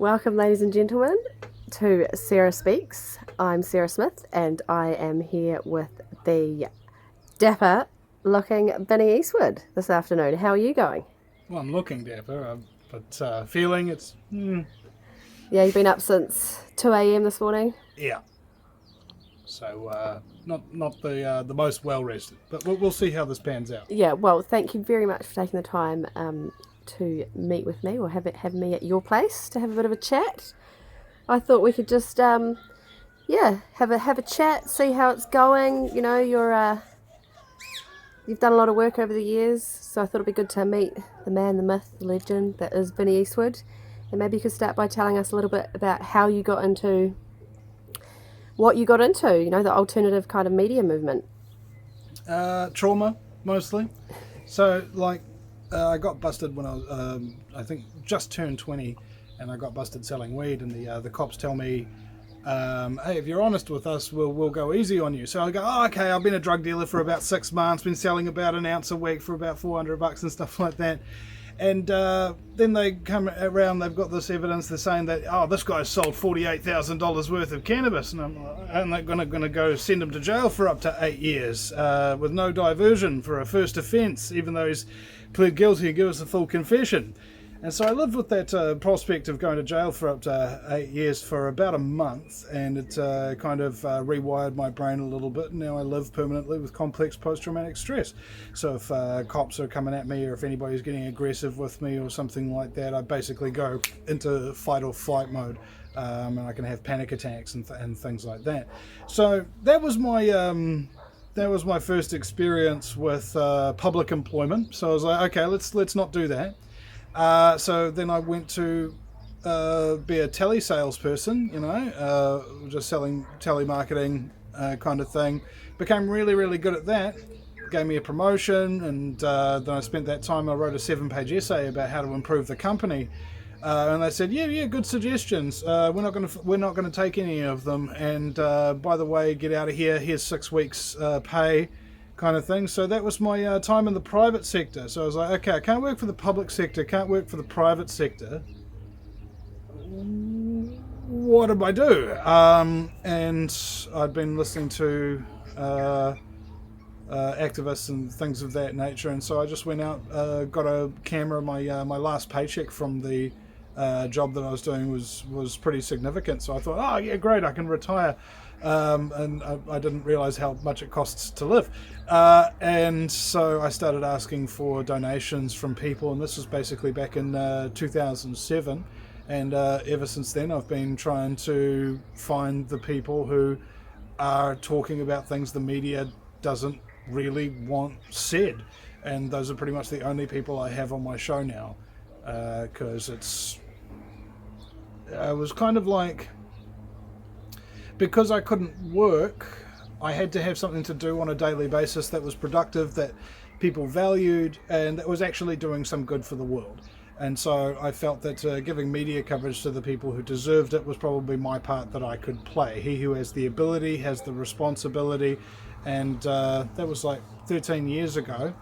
Welcome, ladies and gentlemen, to Sarah Speaks. I'm Sarah Smith, and I am here with the dapper-looking Vinny Eastwood this afternoon. How are you going? Well, I'm looking dapper, but feeling it's Yeah, you've been up since 2 a.m. this morning? yeah. So not the most well rested, but we'll see how this pans out. Yeah, well, thank you very much for taking the time to meet with me or have me at your place to have a bit of a chat. I thought we could just have a chat, see how it's going. You know, you've done a lot of work over the years, so I thought it'd be good to meet the man, the myth, the legend that is Vinny Eastwood. And maybe you could start by telling us a little bit about how you got into what you got into, you know, the alternative kind of media movement. Trauma mostly. So I got busted when I was I think just turned 20, and I got busted selling weed, and the cops tell me, hey, if you're honest with us, we'll go easy on you. So I go, oh, okay, I've been a drug dealer for about 6 months, been selling about an ounce a week for about $400 and stuff like that. And then they come around, they've got this evidence, they're saying that, oh, this guy's sold $48,000 worth of cannabis, and I'm like, going to go send him to jail for up to 8 years with no diversion for a first offence, even though he's pled guilty and give us a full confession. And so I lived with that prospect of going to jail for up to 8 years for about a month, and it kind of rewired my brain a little bit. And now I live permanently with complex post-traumatic stress. So if cops are coming at me, or if anybody's getting aggressive with me or something like that, I basically go into fight or flight mode, and I can have panic attacks and things like that. So that was my first experience with public employment. So I was like, okay, let's not do that. So then I went to be a telesales-person, you know, just selling telemarketing kind of thing. Became really, really good at that. Gave me a promotion, and then I spent that time, I wrote a 7-page essay about how to improve the company. And they said, yeah, good suggestions. We're not going to take any of them. And by the way, get out of here. Here's 6 weeks pay. Kind of thing. So that was my time in the private sector. So I was like, okay, I can't work for the public sector, can't work for the private sector. What do I do? And I'd been listening to activists and things of that nature, and so I just went out, got a camera. My last paycheck from the job that I was doing was pretty significant. So I thought, oh yeah, great, I can retire. And I didn't realize how much it costs to live. And so I started asking for donations from people, and this was basically back in 2007. And ever since then, I've been trying to find the people who are talking about things the media doesn't really want said. And those are pretty much the only people I have on my show now, because it was kind of like, because I couldn't work, I had to have something to do on a daily basis that was productive, that people valued, and that was actually doing some good for the world. And so I felt that giving media coverage to the people who deserved it was probably my part that I could play. He who has the ability has the responsibility, and that was like 13 years ago.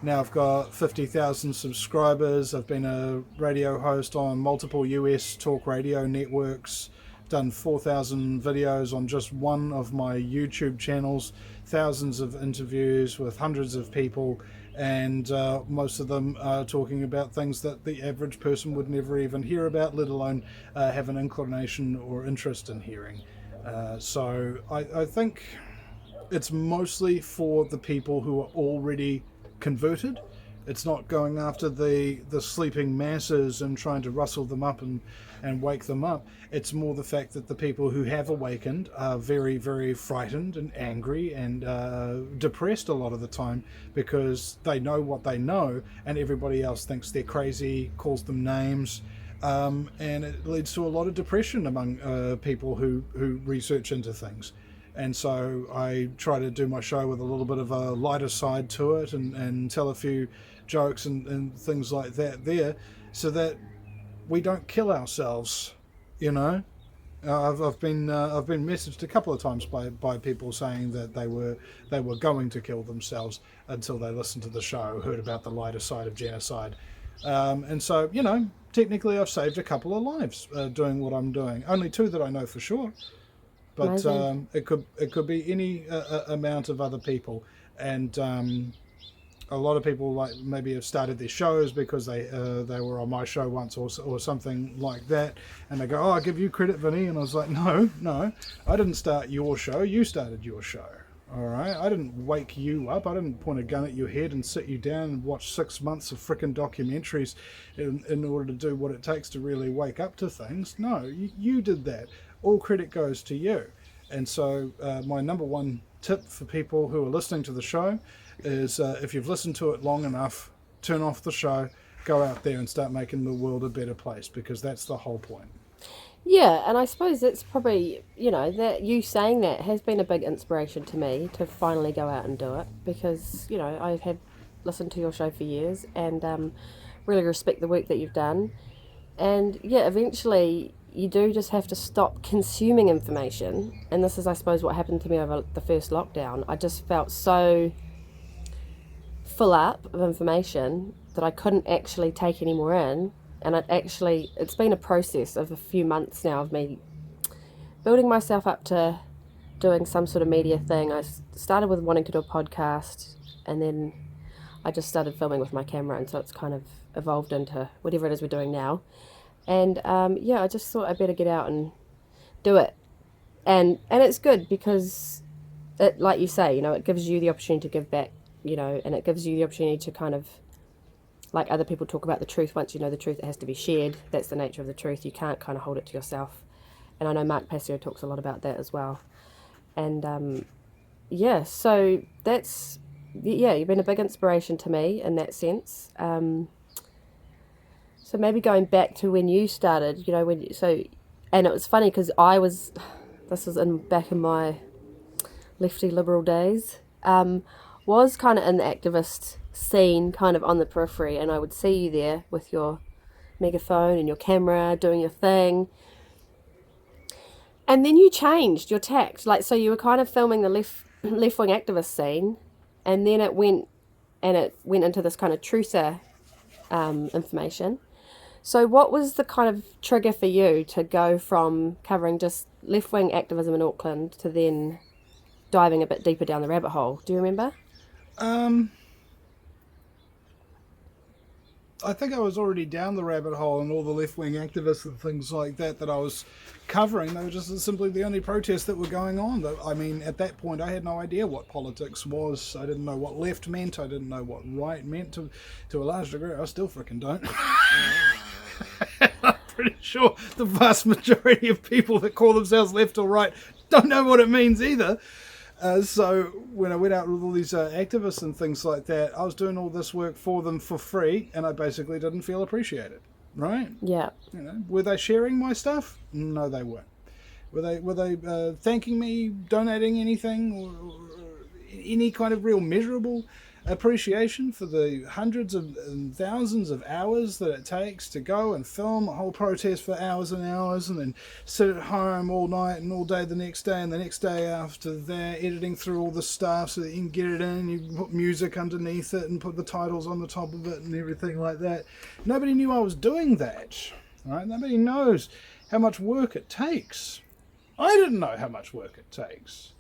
Now I've got 50,000 subscribers. I've been a radio host on multiple US talk radio networks, done 4,000 videos on just one of my YouTube channels, thousands of interviews with hundreds of people, and most of them are talking about things that the average person would never even hear about, let alone have an inclination or interest in hearing. So I think it's mostly for the people who are already converted. It's not going after the sleeping masses and trying to rustle them up and wake them up. It's more the fact that the people who have awakened are very, very frightened and angry and depressed a lot of the time, because they know what they know and everybody else thinks they're crazy, calls them names, and it leads to a lot of depression among people who research into things. And so I try to do my show with a little bit of a lighter side to it, and tell a few jokes and things like that there, so that we don't kill ourselves, you know. I've been messaged a couple of times by people saying that they were going to kill themselves until they listened to the show, heard about the lighter side of genocide, And so, technically I've saved a couple of lives doing what I'm doing. Only two that I know for sure. But Amazing. it could be any amount of other people. And a lot of people like maybe have started their shows because they were on my show once or something like that, and they go, "Oh, I give you credit, Vinny," and I was like, "No, I didn't start your show. You started your show. All right, I didn't wake you up. I didn't point a gun at your head and sit you down and watch 6 months of frickin' documentaries in order to do what it takes to really wake up to things. No, you did that. All credit goes to you." And so my number one tip for people who are listening to the show is if you've listened to it long enough, turn off the show, go out there and start making the world a better place, because that's the whole point. Yeah, and I suppose it's probably, that you saying that has been a big inspiration to me to finally go out and do it because, I have listened to your show for years and really respect the work that you've done. And yeah, eventually you do just have to stop consuming information. And this is, I suppose, what happened to me over the first lockdown. I just felt so full up of information that I couldn't actually take any more in. And it's been a process of a few months now of me building myself up to doing some sort of media thing. I started with wanting to do a podcast, and then I just started filming with my camera, and so it's kind of evolved into whatever it is we're doing now. And yeah, I just thought I better get out and do it. And it's good because it, like you say, it gives you the opportunity to give back, and it gives you the opportunity to kind of, like other people talk about the truth. Once you know the truth, it has to be shared. That's the nature of the truth. You can't kind of hold it to yourself. And I know Mark Passio talks a lot about that as well. And yeah, so you've been a big inspiration to me in that sense. So maybe going back to when you started, and it was funny because this was back in my lefty liberal days, was kind of in the activist scene, kind of on the periphery, and I would see you there with your megaphone and your camera doing your thing. And then you changed your tact, so you were kind of filming the left wing activist scene, and then it went into this kind of truther information. So what was the kind of trigger for you to go from covering just left wing activism in Auckland to then diving a bit deeper down the rabbit hole? Do you remember? I think I was already down the rabbit hole, and all the left-wing activists and things like that I was covering, they were just simply the only protests that were going on. I mean, at that point, I had no idea what politics was. I didn't know what left meant. I didn't know what right meant. To a large degree, I still freaking don't. I'm pretty sure the vast majority of people that call themselves left or right don't know what it means either. So when I went out with all these activists and things like that, I was doing all this work for them for free, and I basically didn't feel appreciated, right? Yeah. Were they sharing my stuff? No, they weren't. Were they thanking me, donating anything, or any kind of real measurable appreciation for the hundreds of and thousands of hours that it takes to go and film a whole protest for hours and hours, and then sit at home all night and all day the next day and the next day after that, editing through all the stuff so that you can get it in, you put music underneath it and put the titles on the top of it and everything like that. Nobody knew I was doing that, right? Nobody knows how much work it takes. I didn't know how much work it takes,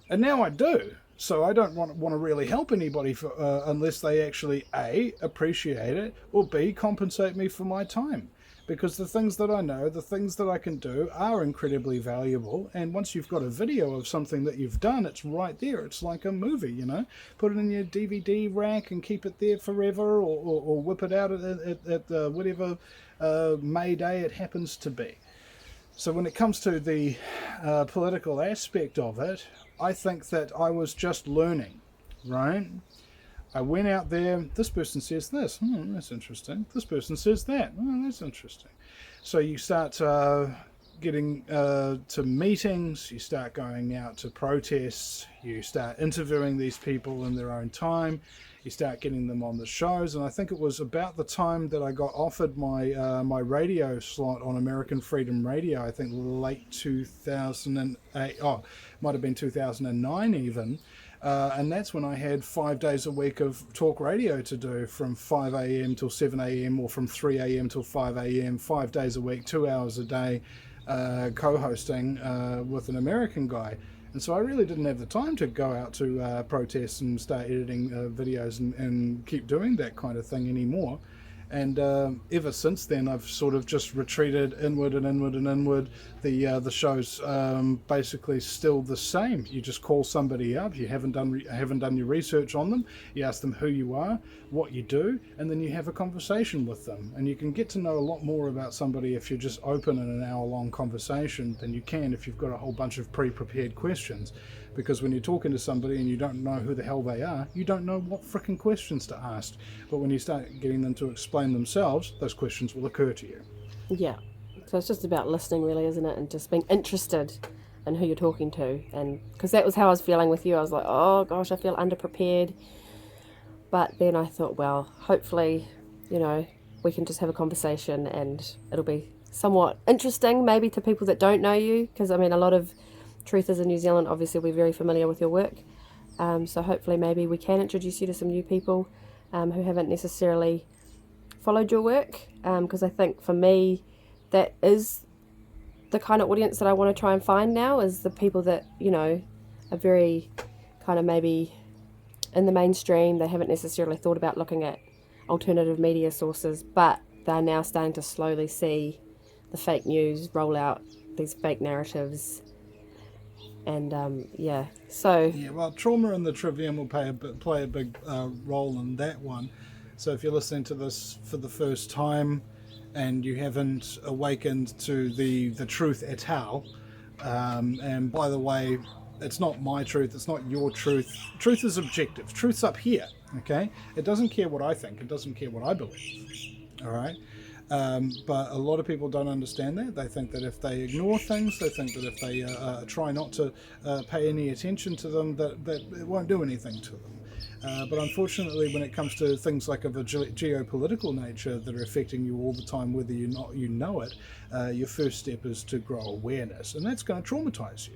and now I do. So I don't want to really help anybody unless they actually A, appreciate it, or B, compensate me for my time. Because the things that I know, the things that I can do are incredibly valuable. And once you've got a video of something that you've done, it's right there. It's like a movie, Put it in your DVD rack and keep it there forever, or whip it out at whatever May Day it happens to be. So when it comes to the political aspect of it, I think that I was just learning, right? I went out there, this person says this, that's interesting. This person says that, that's interesting. So you start getting to meetings, you start going out to protests, you start interviewing these people in their own time, you start getting them on the shows. And I think it was about the time that I got offered my radio slot on American Freedom Radio, I think late 2008, might have been 2009 even, And that's when I had 5 days a week of talk radio to do, from 5 a.m. till 7 a.m. or from 3 a.m. till 5 a.m., 5 days a week, 2 hours a day, co-hosting with an American guy. And so I really didn't have the time to go out to protests and start editing videos and keep doing that kind of thing anymore. And ever since then, I've sort of just retreated inward and inward and inward. The show's basically still the same. You just call somebody up. You haven't done your research on them. You ask them who you are, what you do, and then you have a conversation with them. And you can get to know a lot more about somebody if you're just open in an hour-long conversation than you can if you've got a whole bunch of pre-prepared questions. Because when you're talking to somebody and you don't know who the hell they are, you don't know what frickin' questions to ask. But when you start getting them to explain themselves, those questions will occur to you. Yeah. So it's just about listening, really, isn't it? And just being interested in who you're talking to. And because that was how I was feeling with you. I was like, oh gosh, I feel underprepared. But then I thought, well, hopefully, we can just have a conversation and it'll be somewhat interesting, maybe to people that don't know you. Because, a lot of truthers in New Zealand obviously will be very familiar with your work. So hopefully maybe we can introduce you to some new people who haven't necessarily followed your work. Because I think for me, that is the kind of audience that I want to try and find now, is the people that, are very kind of maybe in the mainstream. They haven't necessarily thought about looking at alternative media sources, but they're now starting to slowly see the fake news roll out, these fake narratives. And well, trauma and the trivium will play a big role in that one. So if you're listening to this for the first time and you haven't awakened to the truth et al, and by the way, it's not my truth, it's not your truth. Truth is objective. Truth's up here, okay? It doesn't care what I think, it doesn't care what I believe, all right? But a lot of people don't understand that. They think that if they ignore things, they think that if they try not to pay any attention to them, that it won't do anything to them. But unfortunately, when it comes to things like of a geopolitical nature that are affecting you all the time, whether you know it, your first step is to grow awareness, and that's going to traumatize you.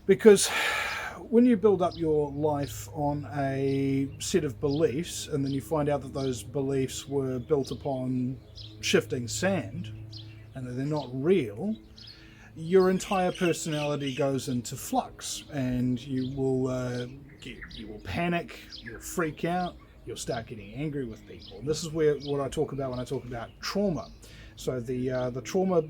Because when you build up your life on a set of beliefs and then you find out that those beliefs were built upon shifting sand and that they're not real, your entire personality goes into flux, and you will panic, you'll freak out, you'll start getting angry with people. And this is what I talk about when I talk about trauma. So the trauma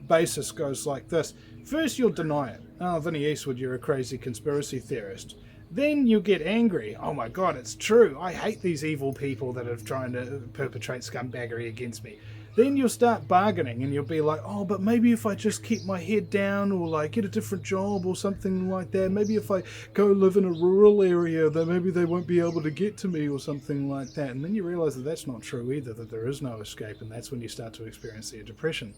basis goes like this. First, you'll deny it. Oh, Vinny Eastwood, you're a crazy conspiracy theorist. Then you get angry. Oh my God, it's true. I hate these evil people that are trying to perpetrate scumbaggery against me. Then you'll start bargaining and you'll be like, oh, but maybe if I just keep my head down or like get a different job or something like that, maybe if I go live in a rural area, then maybe they won't be able to get to me or something like that. And then you realize that that's not true either, that there is no escape, and that's when you start to experience the depression.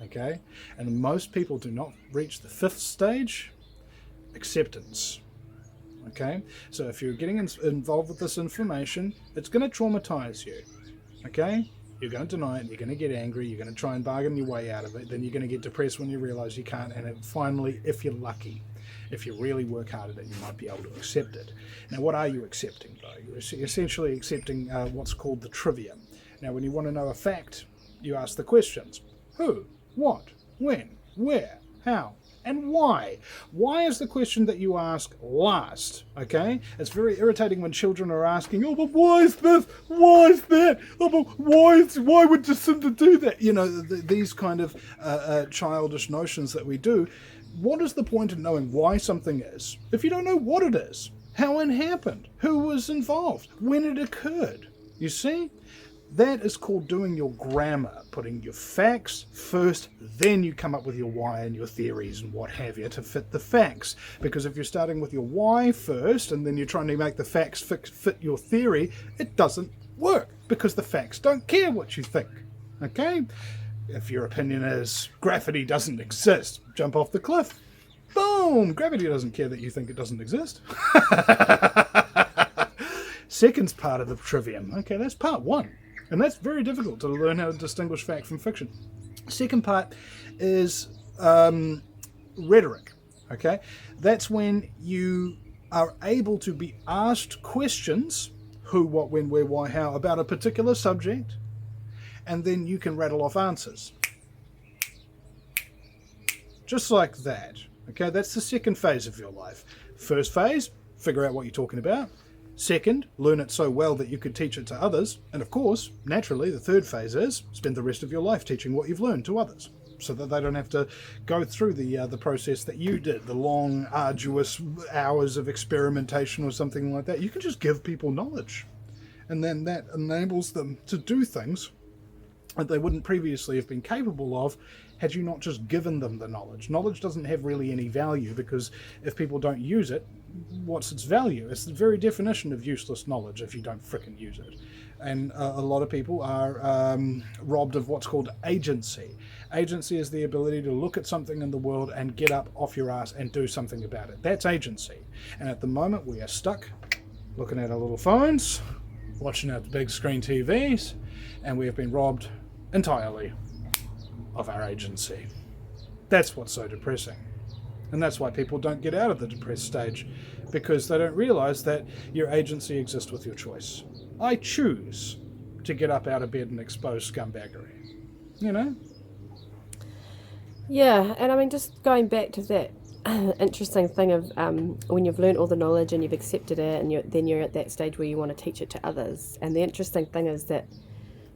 Okay? And most people do not reach the fifth stage, acceptance. Okay? So if you're getting involved with this information, it's going to traumatize you. Okay? You're going to deny it, you're going to get angry, you're going to try and bargain your way out of it, then you're going to get depressed when you realize you can't, and finally, if you're lucky, if you really work hard at it, you might be able to accept it. Now, what are you accepting, though? You're essentially accepting what's called the trivium. Now, when you want to know a fact, you ask the questions. Who? What? When? Where? How? And why? Why is the question that you ask last, okay? It's very irritating when children are asking, oh, but why is this? Why is that? Oh, but why would Jacinda do that? You know, these kind of childish notions that we do. What is the point of knowing why something is if you don't know what it is, how it happened, who was involved, when it occurred? You see? That is called doing your grammar, putting your facts first, then you come up with your why and your theories and what have you to fit the facts. Because if you're starting with your why first and then you're trying to make the facts fit your theory, it doesn't work because the facts don't care what you think. Okay? If your opinion is gravity doesn't exist, jump off the cliff. Boom! Gravity doesn't care that you think it doesn't exist. Second's part of the trivium. Okay, that's part one. And that's very difficult to learn how to distinguish fact from fiction. Second part is rhetoric. Okay, that's when you are able to be asked questions, who, what, when, where, why, how, about a particular subject, and then you can rattle off answers. Just like that. Okay, that's the second phase of your life. First phase, figure out what you're talking about. Second, learn it so well that you could teach it to others. And of course, naturally, the third phase is spend the rest of your life teaching what you've learned to others, so that they don't have to go through the process that you did, the long, arduous hours of experimentation or something like that. You can just give people knowledge, and then that enables them to do things that they wouldn't previously have been capable of had you not just given them the knowledge. Knowledge doesn't have really any value, because if people don't use it, what's its value? It's the very definition of useless knowledge if you don't frickin' use it. And a lot of people are robbed of what's called agency. Agency is the ability to look at something in the world and get up off your ass and do something about it. That's agency. And at the moment we are stuck looking at our little phones, watching our big screen TVs, and we have been robbed entirely of our agency. That's what's so depressing. And that's why people don't get out of the depressed stage, because they don't realize that your agency exists with your choice. I choose to get up out of bed and expose scumbaggery. You know? Yeah, and I mean, just going back to that interesting thing of when you've learned all the knowledge and you've accepted it, and then you're at that stage where you want to teach it to others. And the interesting thing is that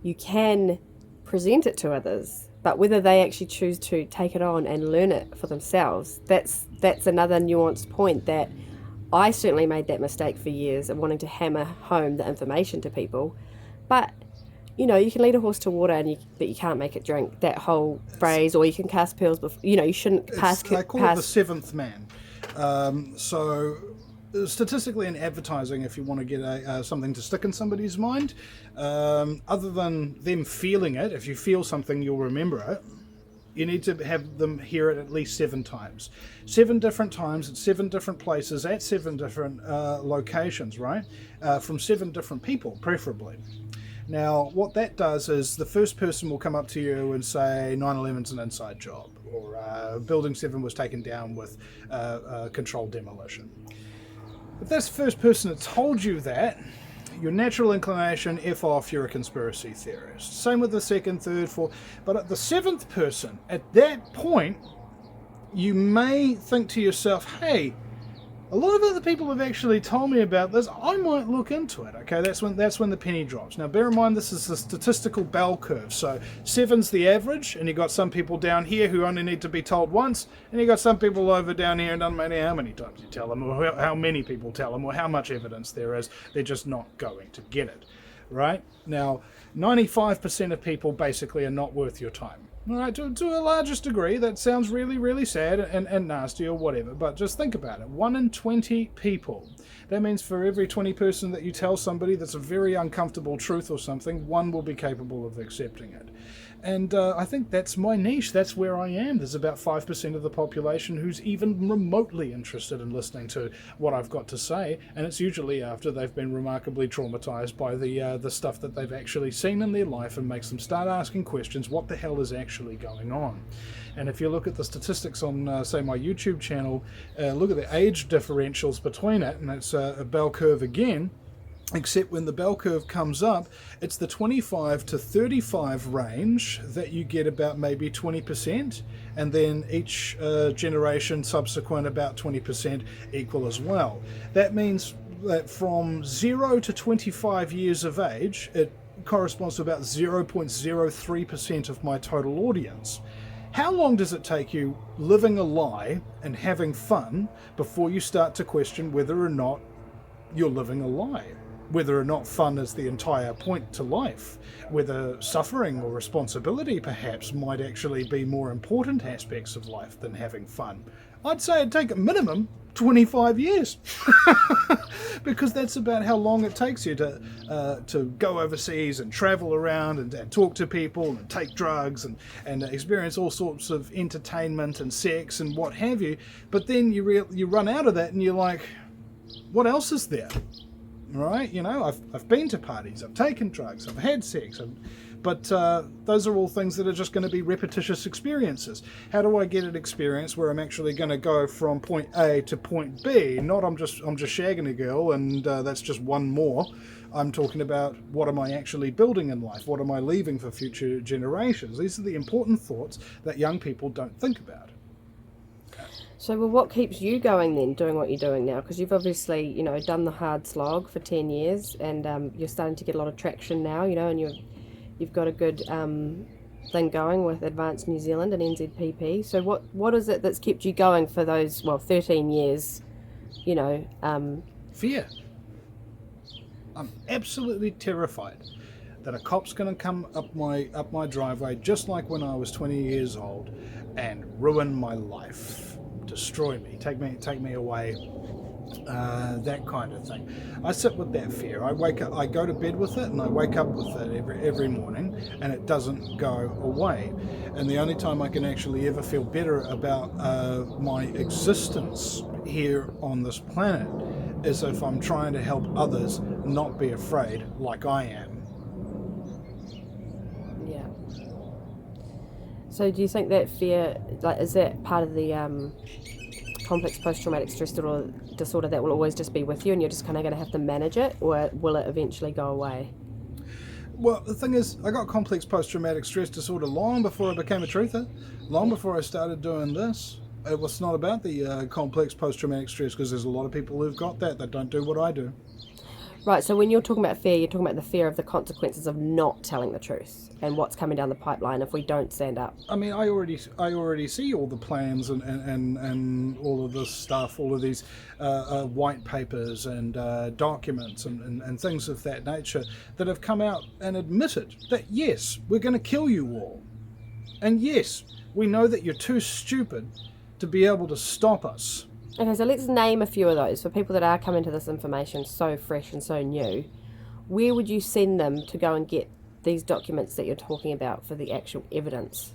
you can present it to others, but whether they actually choose to take it on and learn it for themselves, that's another nuanced point that I certainly made that mistake for years of wanting to hammer home the information to people. But you know, you can lead a horse to water, but you can't make it drink. That whole phrase, or you can cast pearls before, you know, you shouldn't pass. They call it the seventh man. So statistically in advertising, if you want to get something to stick in somebody's mind, other than them feeling it, if you feel something, you'll remember it. You need to have them hear it at least 7 times. 7 different times at 7 different places at 7 different locations, right? From 7 different people, preferably. Now, what that does is the first person will come up to you and say 9/11's an inside job, or Building 7 was taken down with controlled demolition. If that's the first person that told you that, your natural inclination, F off, you're a conspiracy theorist. Same with the second, third, fourth. But at the 7th person, at that point, you may think to yourself, hey, a lot of other people have actually told me about this. I might look into it. Okay, that's when the penny drops. Now, bear in mind, this is a statistical bell curve. So 7's the average, and you got some people down here who only need to be told once, and you got some people over down here, and doesn't matter how many times you tell them, or how many people tell them, or how much evidence there is. They're just not going to get it, right? Now, 95% of people basically are not worth your time. All right, to a largest degree, that sounds really, really sad and nasty or whatever, but just think about it. 1 in 20 people. That means for every 20 person that you tell somebody that's a very uncomfortable truth or something, 1 will be capable of accepting it. And I think that's my niche. That's where I am. There's about 5% of the population who's even remotely interested in listening to what I've got to say, and it's usually after they've been remarkably traumatized by the stuff that they've actually seen in their life, and makes them start asking questions, what the hell is actually going on? And if you look at the statistics on, say, my YouTube channel, look at the age differentials between it, and it's a bell curve again. Except when the bell curve comes up, it's the 25 to 35 range that you get about maybe 20%, and then each generation subsequent about 20% equal as well. That means that from 0 to 25 years of age, it corresponds to about 0.03% of my total audience. How long does it take you living a lie and having fun before you start to question whether or not you're living a lie? Whether or not fun is the entire point to life, whether suffering or responsibility perhaps might actually be more important aspects of life than having fun. I'd say it'd take a minimum 25 years because that's about how long it takes you to go overseas and travel around and talk to people and take drugs and experience all sorts of entertainment and sex and what have you. But then you run out of that and you're like, what else is there? Right, you know, I've been to parties, I've taken drugs, I've had sex, But those are all things that are just going to be repetitious experiences. How do I get an experience where I'm actually going to go from point A to point B? Not I'm just shagging a girl and that's just one more. I'm talking about what am I actually building in life? What am I leaving for future generations? These are the important thoughts that young people don't think about. So, well, what keeps you going then, doing what you're doing now? Because you've obviously, done the hard slog for 10 years, and you're starting to get a lot of traction now, and you've got a good thing going with Advanced New Zealand and NZPP. So, what is it that's kept you going for those 13 years? Fear. I'm absolutely terrified that a cop's going to come up my driveway, just like when I was 20 years old, and ruin my life, destroy me, take me away, that kind of thing. I sit with that fear. I wake up, I go to bed with it, and I wake up with it every morning, and it doesn't go away. And the only time I can actually ever feel better about my existence here on this planet is if I'm trying to help others not be afraid like I am. Yeah. So do you think that fear, is that part of the complex post-traumatic stress disorder that will always just be with you and you're just kind of going to have to manage it, or will it eventually go away? Well, the thing is, I got complex post-traumatic stress disorder long before I became a truther, long before I started doing this. It was not about the complex post-traumatic stress, because there's a lot of people who've got that don't do what I do. Right, so when you're talking about fear, you're talking about the fear of the consequences of not telling the truth and what's coming down the pipeline if we don't stand up. I mean, I already see all the plans and all of this stuff, all of these white papers and documents and things of that nature that have come out and admitted that, yes, we're going to kill you all. And yes, we know that you're too stupid to be able to stop us. Okay, so let's name a few of those for people that are coming to this information so fresh and so new. Where would you send them to go and get these documents that you're talking about for the actual evidence?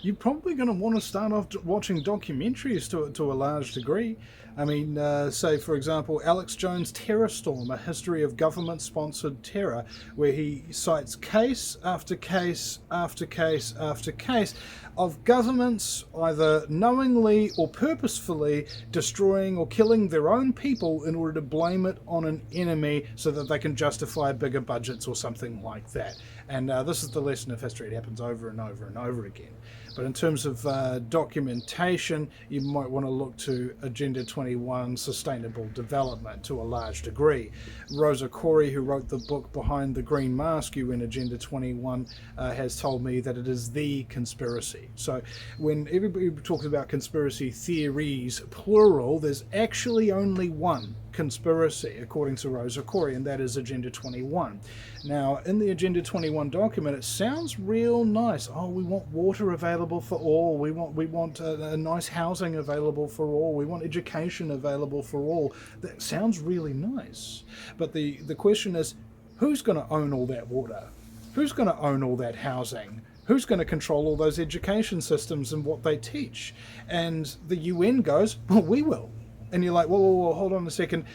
You're probably going to want to start off watching documentaries to a large degree. I mean, say, for example, Alex Jones' Terror Storm, a history of government-sponsored terror, where he cites case after case after case after case of governments either knowingly or purposefully destroying or killing their own people in order to blame it on an enemy so that they can justify bigger budgets or something like that. And this is the lesson of history. It happens over and over and over again. But in terms of documentation, you might want to look to Agenda 21 Sustainable Development to a large degree. Rosa Corey, who wrote the book Behind the Green Mask, UN Agenda 21, has told me that it is the conspiracy. So when everybody talks about conspiracy theories, plural, there's actually only one conspiracy, according to Rosa Corey, and that is Agenda 21. Now, in the Agenda 21 document, it sounds real nice. Oh, we want water available for all. We want a nice housing available for all. We want education available for all. That sounds really nice. But the question is, who's going to own all that water? Who's going to own all that housing? Who's going to control all those education systems and what they teach? And the UN goes, well, we will. And you're like, whoa, hold on a second.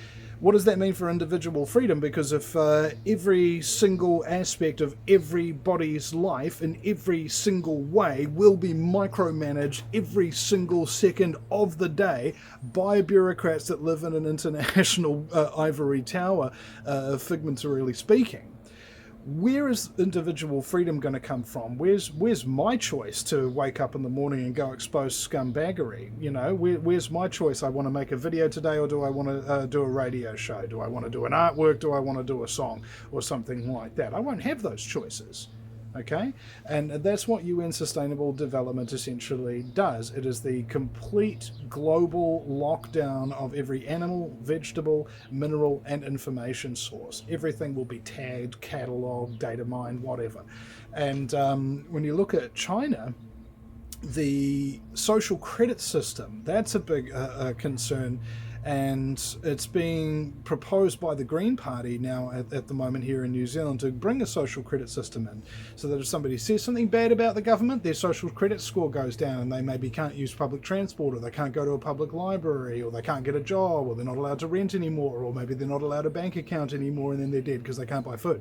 What does that mean for individual freedom? Because if every single aspect of everybody's life in every single way will be micromanaged every single second of the day by bureaucrats that live in an international ivory tower, figuratively speaking, where is individual freedom going to come from? Where's my choice to wake up in the morning and go expose scumbaggery? You know, where's my choice? I want to make a video today, or do I want to do a radio show? Do I want to do an artwork? Do I want to do a song or something like that? I won't have those choices. Okay, and that's what UN Sustainable Development essentially does. It is the complete global lockdown of every animal, vegetable, mineral, and information source. Everything will be tagged, catalogued, data mined, whatever. And when you look at China, the social credit system, that's a big concern. And it's being proposed by the Green Party now at the moment here in New Zealand to bring a social credit system in, so that if somebody says something bad about the government, their social credit score goes down and they maybe can't use public transport, or they can't go to a public library, or they can't get a job, or they're not allowed to rent anymore, or maybe they're not allowed a bank account anymore, and then they're dead because they can't buy food.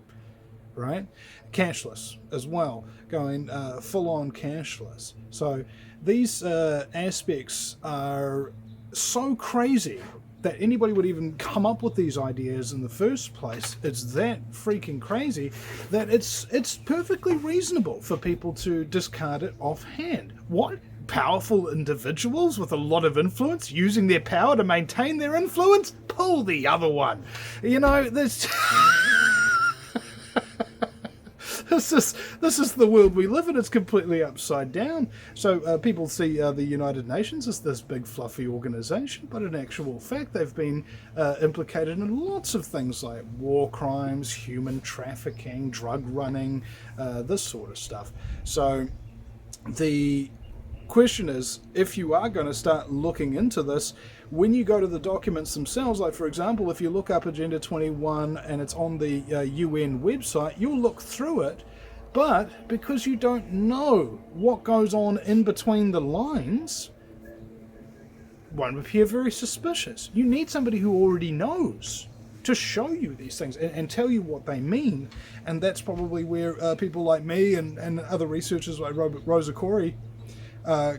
right? Cashless as well, going full on cashless. So these aspects are so crazy that anybody would even come up with these ideas in the first place. It's that freaking crazy that it's perfectly reasonable for people to discard it offhand. What? Powerful individuals with a lot of influence using their power to maintain their influence? Pull the other one. You know, this this is the world we live in. It's completely upside down. So people see the United Nations as this big fluffy organization, but in actual fact they've been implicated in lots of things like war crimes, human trafficking, drug running, this sort of stuff. So the question is, if you are going to start looking into this, when you go to the documents themselves, like for example, if you look up Agenda 21 and it's on the UN website, you'll look through it, but because you don't know what goes on in between the lines, one would appear very suspicious. You need somebody who already knows to show you these things and tell you what they mean, and that's probably where people like me and other researchers like Rosa Corey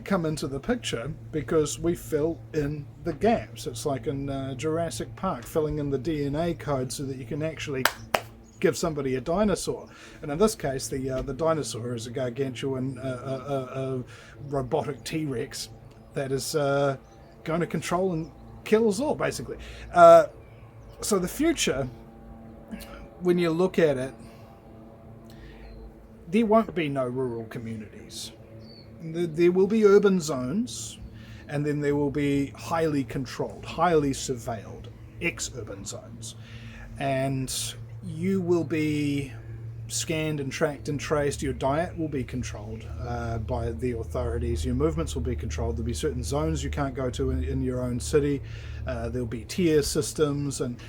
come into the picture, because we fill in the gaps. It's like in Jurassic Park, filling in the DNA code so that you can actually give somebody a dinosaur. And in this case, the dinosaur is a gargantuan robotic T-Rex that is going to control and kill us all, basically. So the future, when you look at it, there won't be no rural communities. There will be urban zones, and then there will be highly controlled, highly surveilled ex-urban zones. And you will be scanned and tracked and traced. Your diet will be controlled by the authorities. Your movements will be controlled. There'll be certain zones you can't go to in your own city. There'll be tier systems and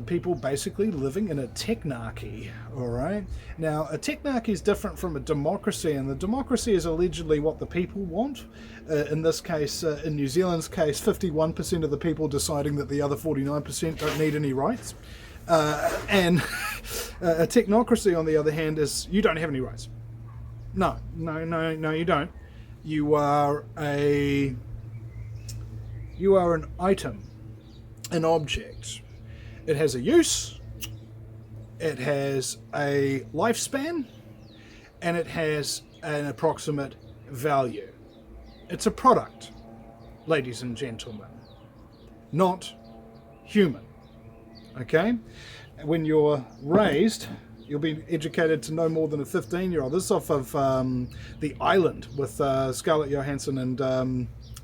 people basically living in a technarchy. All right. Now, a technarchy is different from a democracy, and the democracy is allegedly what the people want. In this case, in New Zealand's case, 51% of the people deciding that the other 49% don't need any rights. And a technocracy, on the other hand, is you don't have any rights. No, you don't. You are an item, an object. It has a use, it has a lifespan, and it has an approximate value. It's a product, ladies and gentlemen, not human. Okay? When you're raised, you'll be educated to no more than a 15-year-old. This is off of The Island with Scarlett Johansson and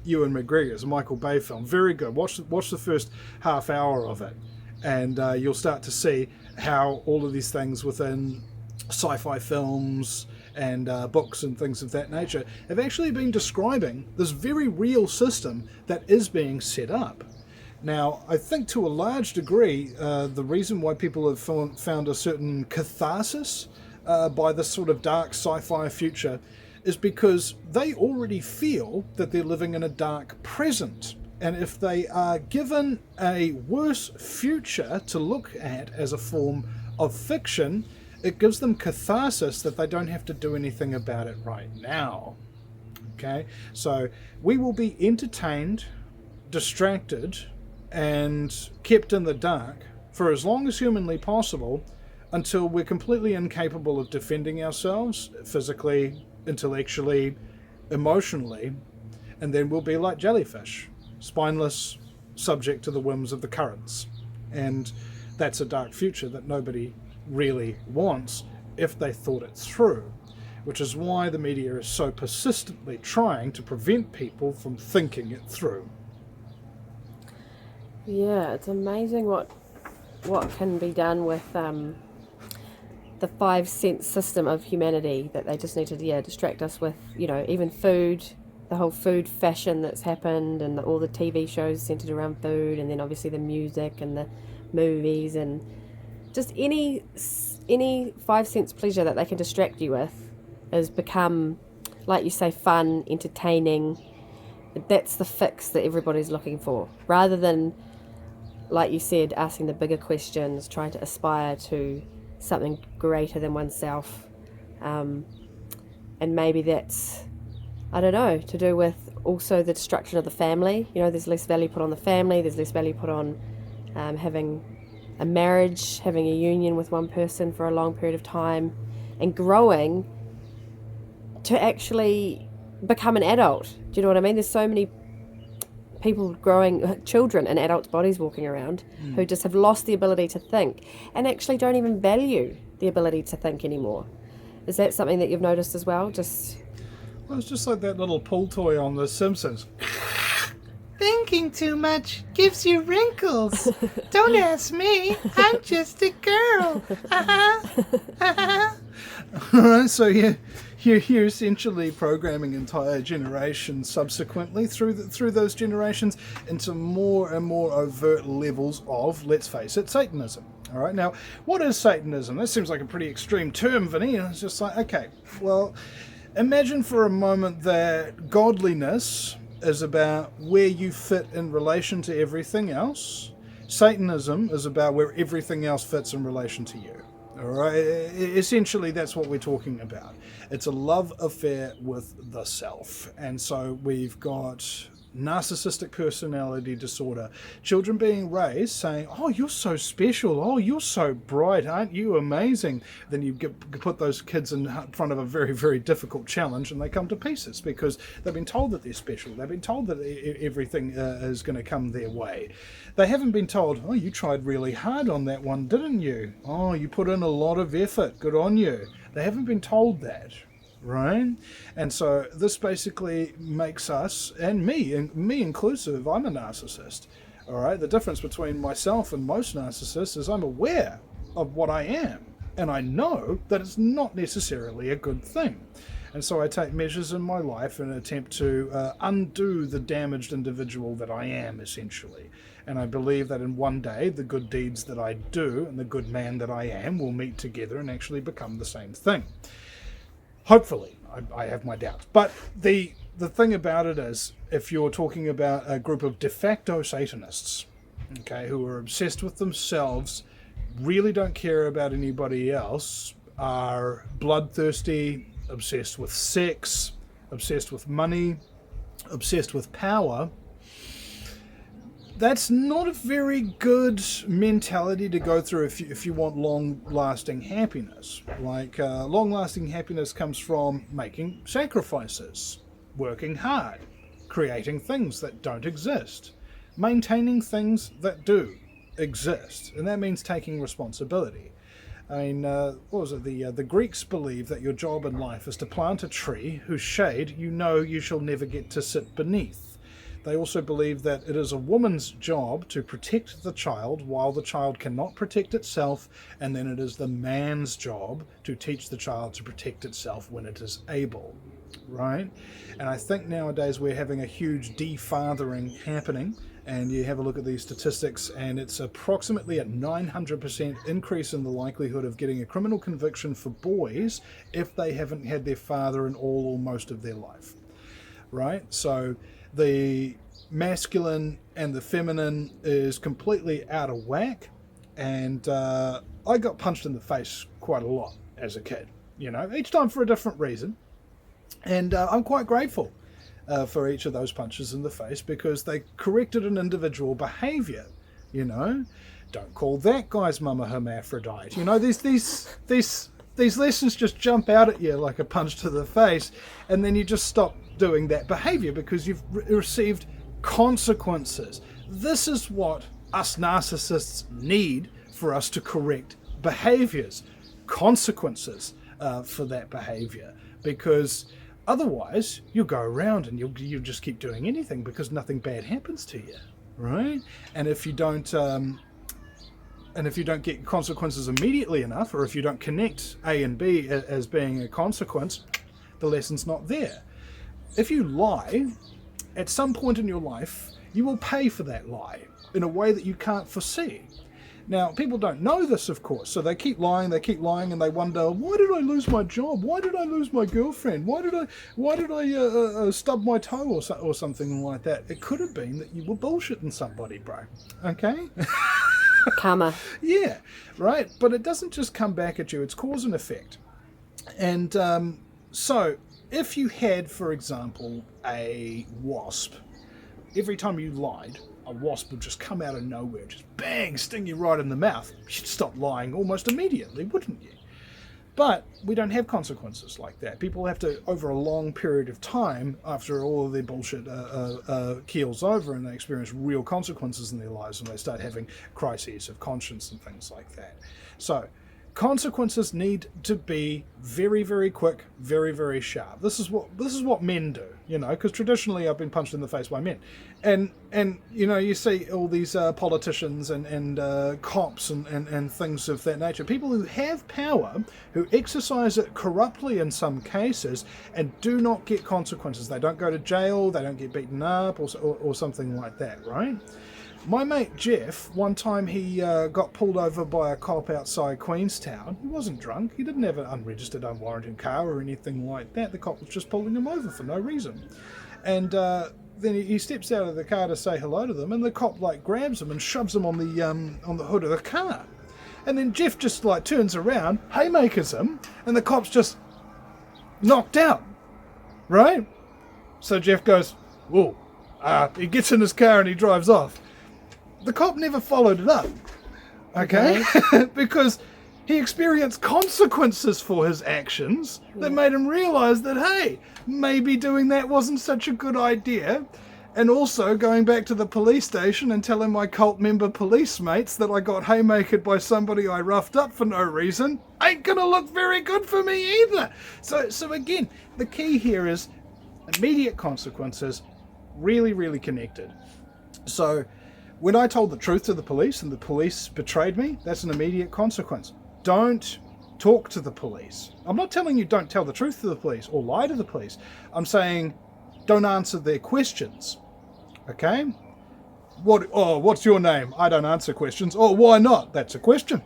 Ewan McGregor. It's a Michael Bay film. Very good. Watch the first half hour of it, and you'll start to see how all of these things within sci-fi films and books and things of that nature have actually been describing this very real system that is being set up. Now, I think to a large degree, the reason why people have found a certain catharsis by this sort of dark sci-fi future is because they already feel that they're living in a dark present. And if they are given a worse future to look at as a form of fiction, it gives them catharsis that they don't have to do anything about it right now. Okay? So we will be entertained, distracted, and kept in the dark for as long as humanly possible until we're completely incapable of defending ourselves physically, intellectually, emotionally, and then we'll be like jellyfish, spineless, subject to the whims of the currents. And that's a dark future that nobody really wants if they thought it through, which is why the media is so persistently trying to prevent people from thinking it through. Yeah, it's amazing what can be done with the 5 sense system of humanity that they just need to distract us with. You know, even food, the whole food fashion that's happened, and all the TV shows centered around food, and then obviously the music and the movies, and just any 5 sense pleasure that they can distract you with has become, like you say, fun, entertaining. That's the fix that everybody's looking for, rather than, like you said, asking the bigger questions, trying to aspire to something greater than oneself. And maybe that's, I don't know, to do with also the destruction of the family. There's less value put on the family, there's less value put on having a marriage, having a union with one person for a long period of time, and growing to actually become an adult. Do you know what I mean? There's so many people growing, children in adults' bodies walking around, who just have lost the ability to think and actually don't even value the ability to think anymore. Is that something that you've noticed as well? Well, it's just like that little pool toy on The Simpsons. Thinking too much gives you wrinkles. Don't ask me. I'm just a girl. So you're essentially programming entire generations subsequently through those generations into more and more overt levels of, let's face it, Satanism. All right. Now, what is Satanism? That seems like a pretty extreme term, Vinny. And it's just like, okay, well, imagine for a moment that godliness is about where you fit in relation to everything else. Satanism is about where everything else fits in relation to you. All right. Essentially, that's what we're talking about. It's a love affair with the self. And so we've got narcissistic personality disorder, children being raised saying, oh, you're so special, oh, you're so bright, aren't you amazing? Then you put those kids in front of a very, very difficult challenge and they come to pieces because they've been told that they're special, they've been told that everything is going to come their way. They haven't been told, oh, you tried really hard on that one, didn't you? Oh, you put in a lot of effort, good on you. They haven't been told that. Right? And so this basically makes us, and me inclusive, I'm a narcissist. All right? The difference between myself and most narcissists is I'm aware of what I am. And I know that it's not necessarily a good thing. And so I take measures in my life in an attempt to undo the damaged individual that I am, essentially. And I believe that in one day, the good deeds that I do and the good man that I am will meet together and actually become the same thing. Hopefully, I have my doubts. But the thing about it is, if you're talking about a group of de facto Satanists, okay, who are obsessed with themselves, really don't care about anybody else, are bloodthirsty, obsessed with sex, obsessed with money, obsessed with power, that's not a very good mentality to go through if you want long-lasting happiness. Like, long-lasting happiness comes from making sacrifices, working hard, creating things that don't exist, maintaining things that do exist, and that means taking responsibility. I mean, what was it? The Greeks believe that your job in life is to plant a tree whose shade you know you shall never get to sit beneath. They also believe that it is a woman's job to protect the child while the child cannot protect itself, and then it is the man's job to teach the child to protect itself when it is able, right? And I think nowadays we're having a huge defathering happening, and you have a look at these statistics, and it's approximately a 900% increase in the likelihood of getting a criminal conviction for boys if they haven't had their father in all or most of their life, right? So the masculine and the feminine is completely out of whack, and I got punched in the face quite a lot as a kid, each time for a different reason, and I'm quite grateful for each of those punches in the face because they corrected an individual behaviour. Don't call that guy's mum a hermaphrodite. These lessons just jump out at you like a punch to the face, and then you just stop doing that behavior because you've received consequences. This is what us narcissists need for us to correct behaviors, consequences for that behavior, because otherwise you'll go around and you'll just keep doing anything because nothing bad happens to you, right? And if you don't get consequences immediately enough, or if you don't connect A and B as being a consequence, the lesson's not there. If you lie, at some point in your life, you will pay for that lie in a way that you can't foresee. Now, people don't know this, of course, so they keep lying, and they wonder, why did I lose my job? Why did I lose my girlfriend? Why did I stub my toe or something like that? It could have been that you were bullshitting somebody, bro. Okay? Karma. Yeah, right? But it doesn't just come back at you, it's cause and effect. And so, if you had, for example, a wasp, every time you lied, a wasp would just come out of nowhere, just bang, sting you right in the mouth. You'd stop lying almost immediately, wouldn't you? But we don't have consequences like that. People have to, over a long period of time, after all of their bullshit keels over and they experience real consequences in their lives, and they start having crises of conscience and things like that. So, consequences need to be very, very quick, very, very sharp. This is what men do, because traditionally I've been punched in the face by men, and you see all these politicians and cops and things of that nature, people who have power, who exercise it corruptly in some cases, and do not get consequences. They don't go to jail, they don't get beaten up, or something like that, right? My mate Jeff, one time he got pulled over by a cop outside Queenstown. He wasn't drunk. He didn't have an unregistered, unwarranted car or anything like that. The cop was just pulling him over for no reason. And then he steps out of the car to say hello to them, and the cop grabs him and shoves him on the hood of the car. And then Jeff just turns around, haymakers him, and the cop's just knocked out. Right? So Jeff goes, whoa. He gets in his car and he drives off. The cop never followed it up, okay? Because he experienced consequences for his actions that made him realise that, hey, maybe doing that wasn't such a good idea. And also going back to the police station and telling my cult member police mates that I got haymakered by somebody I roughed up for no reason ain't going to look very good for me either. So again, the key here is immediate consequences, really, really connected. So when I told the truth to the police and the police betrayed me, that's an immediate consequence. Don't talk to the police. I'm not telling you don't tell the truth to the police or lie to the police. I'm saying don't answer their questions. Okay? What's your name? I don't answer questions. Oh, why not? That's a question.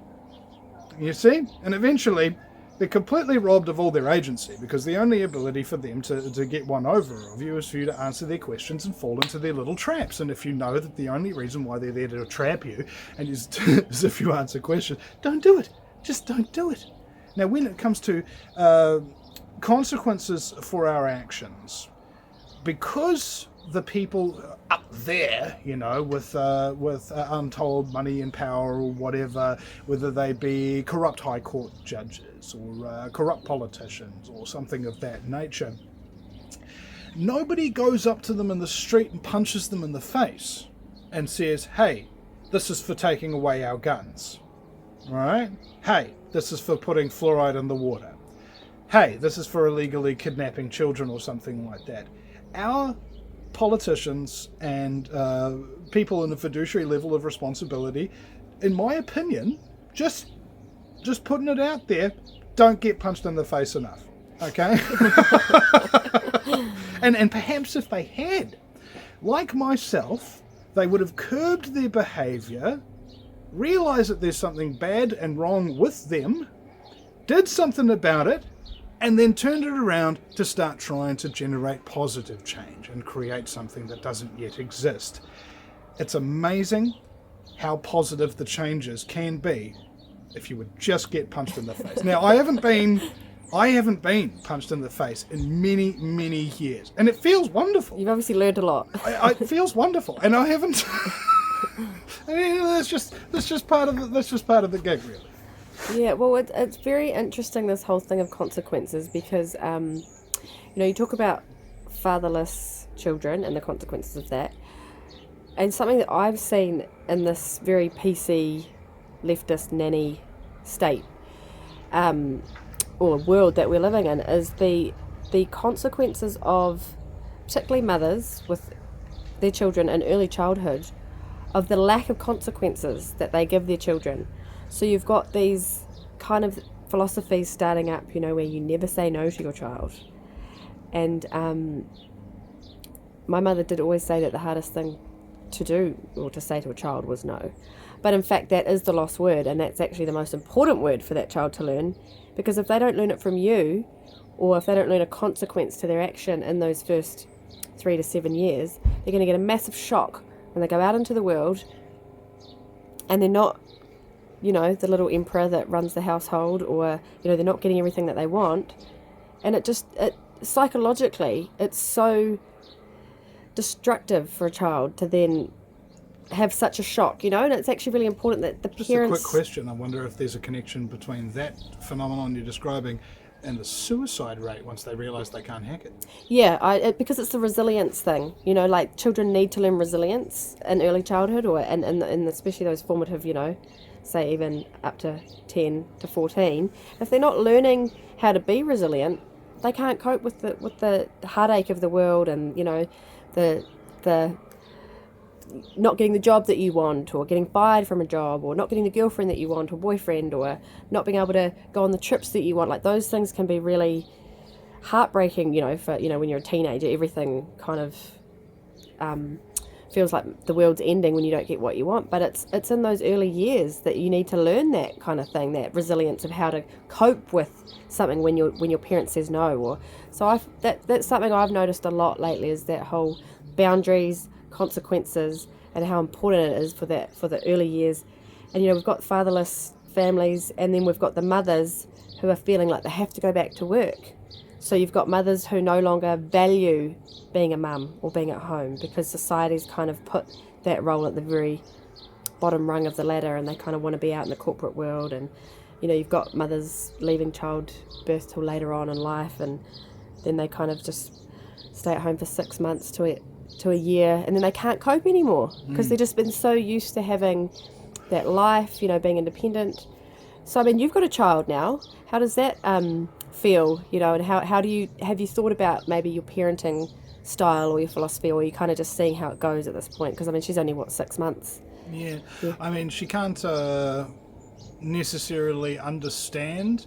You see? And eventually they're completely robbed of all their agency, because the only ability for them to get one over of you is for you to answer their questions and fall into their little traps. And if you know that the only reason why they're there to trap you and is if you answer questions, don't do it. Just don't do it. Now, when it comes to consequences for our actions, because the people up there, with untold money and power or whatever, whether they be corrupt high court judges or corrupt politicians or something of that nature, nobody goes up to them in the street and punches them in the face and says, hey, this is for taking away our guns. Right? Hey, this is for putting fluoride in the water. Hey, this is for illegally kidnapping children or something like that. Our politicians and people in a fiduciary level of responsibility, in my opinion, just putting it out there, don't get punched in the face enough. Okay? and perhaps if they had, like myself, they would have curbed their behaviour, realised that there's something bad and wrong with them, did something about it, and then turned it around to start trying to generate positive change and create something that doesn't yet exist. It's amazing how positive the changes can be if you would just get punched in the face. Now, I haven't been punched in the face in many, many years, and it feels wonderful. You've obviously learned a lot. It feels wonderful, and I haven't. I mean, that's just part of the gig, really. Yeah, well, it's very interesting, this whole thing of consequences, because, you talk about fatherless children and the consequences of that. And something that I've seen in this very PC, leftist, nanny state, or world that we're living in, is the consequences of, particularly mothers with their children in early childhood, of the lack of consequences that they give their children. So you've got these kind of philosophies starting up, where you never say no to your child. And my mother did always say that the hardest thing to do or to say to a child was no. But in fact, that is the lost word, and that's actually the most important word for that child to learn, because if they don't learn it from you, or if they don't learn a consequence to their action in those first 3 to 7 years, they're going to get a massive shock when they go out into the world and they're not, the little emperor that runs the household, or, they're not getting everything that they want. And it psychologically, it's so destructive for a child to then have such a shock, and it's actually really important that the Just parents... a quick question. I wonder if there's a connection between that phenomenon you're describing and the suicide rate once they realise they can't hack it. Yeah, because it's the resilience thing. Like children need to learn resilience in early childhood, or and especially those formative, say even up to 10 to 14. If they're not learning how to be resilient, they can't cope with the heartache of the world, and the not getting the job that you want, or getting fired from a job, or not getting the girlfriend that you want or boyfriend, or not being able to go on the trips that you want. Like those things can be really heartbreaking, for when you're a teenager. Everything kind of feels like the world's ending when you don't get what you want. But it's in those early years that you need to learn that kind of thing, that resilience of how to cope with something when your parent says no. Or so that's something I've noticed a lot lately, is that whole boundaries, consequences, and how important it is for the early years. And we've got fatherless families, and then we've got the mothers who are feeling like they have to go back to work. So you've got mothers who no longer value being a mum or being at home, because society's kind of put that role at the very bottom rung of the ladder, and they kind of want to be out in the corporate world. And you've got mothers leaving childbirth till later on in life, and then they kind of just stay at home for 6 months to a year, and then they can't cope anymore because they've just been so used to having that life, being independent. So I mean, you've got a child now. How does that feel, and how do you, have you thought about maybe your parenting style or your philosophy, or are you kind of just seeing how it goes at this point? Because I mean, she's only 6 months. Yeah. I mean, she can't necessarily understand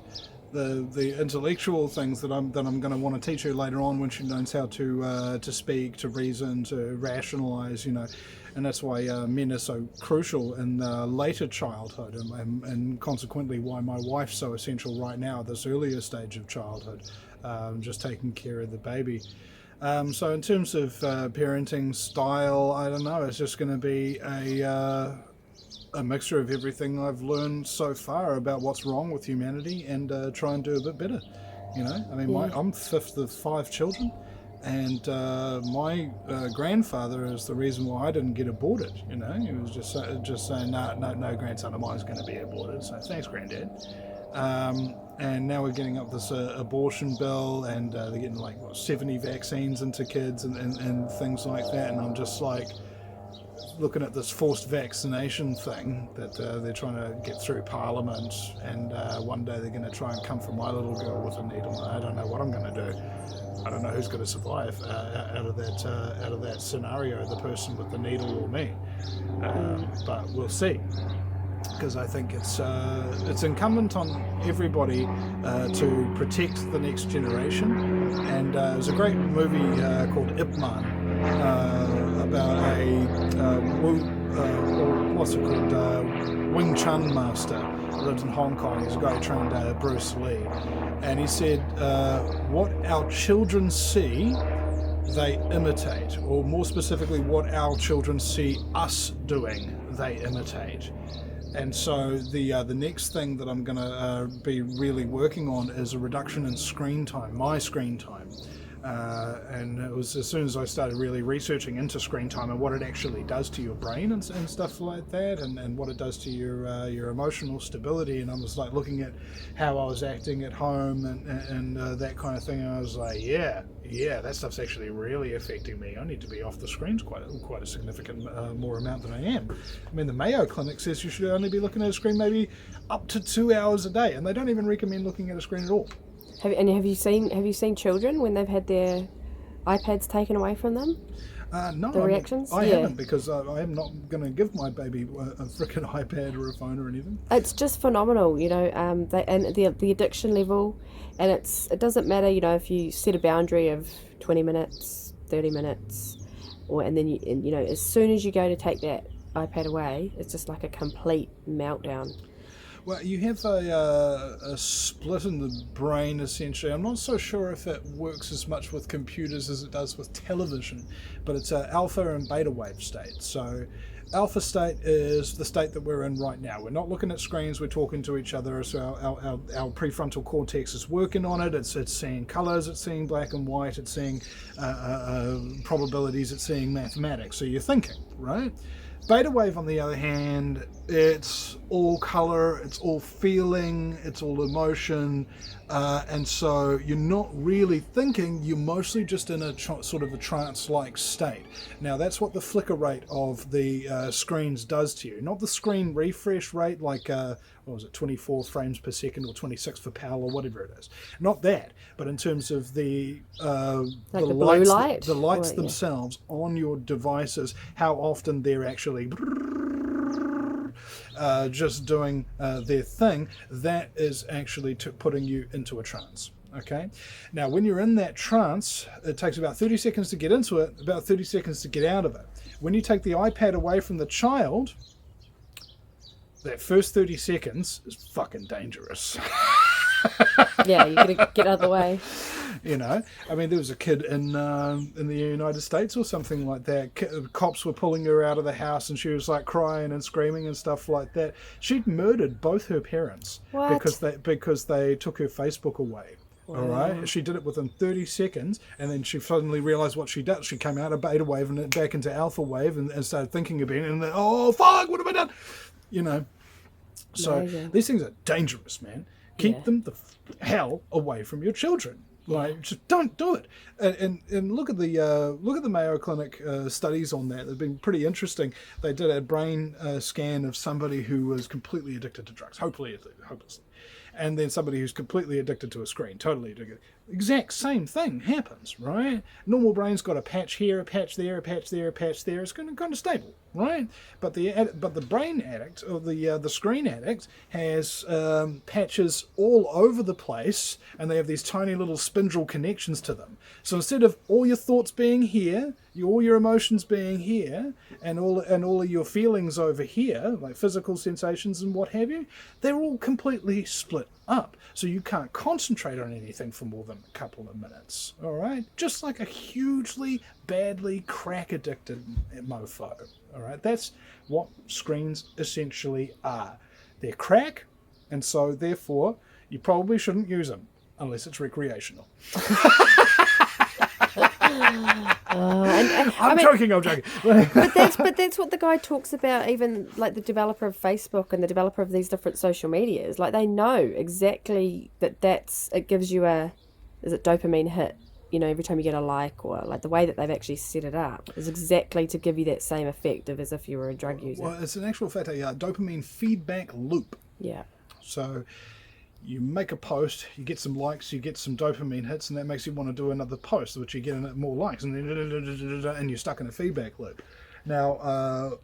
the intellectual things that I'm going to want to teach her later on, when she knows how to speak, to reason, to rationalize, and that's why men are so crucial in later childhood, and consequently why my wife's so essential right now at this earlier stage of childhood, just taking care of the baby. So in terms of parenting style, I don't know, it's just going to be a mixture of everything I've learned so far about what's wrong with humanity, and try and do a bit better. I mean, I'm fifth of 5 children, and my grandfather is the reason why I didn't get aborted. He was just saying, no grandson of mine is going to be aborted. So thanks, Granddad. And now we're getting up this abortion bill, and they're getting 70 vaccines into kids and things like that, and I'm just looking at this forced vaccination thing that they're trying to get through Parliament, and one day they're going to try and come for my little girl with a needle. I don't know what I'm going to do. I don't know who's going to survive out of that scenario, the person with the needle or me. But we'll see, because I think it's incumbent on everybody to protect the next generation. And there's a great movie called Ip Man, about Wing Chun master who lived in Hong Kong. He's a guy who trained Bruce Lee, and he said, what our children see, they imitate, or more specifically, what our children see us doing, they imitate. And so the next thing that I'm going to be really working on is a reduction in screen time, my screen time. And it was as soon as I started really researching into screen time and what it actually does to your brain and stuff like that, and what it does to your emotional stability. And I was looking at how I was acting at home and that kind of thing. And I was like, yeah, that stuff's actually really affecting me. I need to be off the screens quite a significant more amount than I am. I mean, the Mayo Clinic says you should only be looking at a screen maybe up to 2 hours a day, and they don't even recommend looking at a screen at all. Have you seen children when they've had their iPads taken away from them? No, the reactions? I haven't, because I am not going to give my baby a frickin' iPad or a phone or anything. It's just phenomenal, and the addiction level, and it doesn't matter, if you set a boundary of 20 minutes, 30 minutes, and then as soon as you go to take that iPad away, it's just like a complete meltdown. Well, you have a split in the brain, essentially. I'm not so sure if it works as much with computers as it does with television, but it's alpha and beta wave states. So alpha state is the state that we're in right now. We're not looking at screens, we're talking to each other. So our prefrontal cortex is working on it. It's seeing colors, it's seeing black and white, it's seeing probabilities, it's seeing mathematics. So you're thinking, right? Beta wave, on the other hand, it's all color, it's all feeling, it's all emotion, and so you're not really thinking, you're mostly just in a sort of a trance-like state. Now that's what the flicker rate of the screens does to you, not the screen refresh rate like, what was it, 24 frames per second or 26 for PAL or whatever it is. Not that, but in terms of the like the blue light? the lights themselves on your devices, how often they're actually just doing their thing, that is actually putting you into a trance. Okay, now when you're in that trance, it takes about 30 seconds to get into it, about 30 seconds to get out of it. When you take the iPad away from the child, that first 30 seconds is fucking dangerous. Yeah, you gotta get out of the way. You know, I mean, there was a kid in the United States or something like that. Cops were pulling her out of the house, and she was like crying and screaming and stuff like that. She'd murdered both her parents because they took her Facebook away. Wow. All right, she did it within 30 seconds, and then she suddenly realized what she did. She came out of beta wave and back into alpha wave, and started thinking about it. And then, oh fuck, what have I done? You know, so these things are dangerous, man. Keep them the hell away from your children. Like, just don't do it. And look at the Mayo Clinic studies on that. They've been pretty interesting. They did a brain scan of somebody who was completely addicted to drugs, hopelessly, and then somebody who's completely addicted to a screen, totally addicted. Exact same thing happens, right? Normal brain's got a patch here, a patch there, a patch there, a patch there. It's kind of stable, right? But the brain addict, or the screen addict, has patches all over the place, and they have these tiny little spindle connections to them. So instead of all your thoughts being here, all your emotions being here, and all of your feelings over here, like physical sensations and what have you, they're all completely split up. So you can't concentrate on anything for more than a couple of minutes. All right, just like a hugely badly crack addicted mofo. All right, that's what screens essentially are. They're crack, and so therefore you probably shouldn't use them unless it's recreational. I'm joking. but that's what the guy talks about. Even like the developer of Facebook and the developer of these different social medias, like they know exactly it gives you is it dopamine hit? You know, every time you get a like, or like the way that they've actually set it up is exactly to give you that same effect of as if you were a drug user. Well, it's an actual fact, a dopamine feedback loop. Yeah. So you make a post, you get some likes, you get some dopamine hits, and that makes you want to do another post, which you get more likes, and you're stuck in a feedback loop. Now,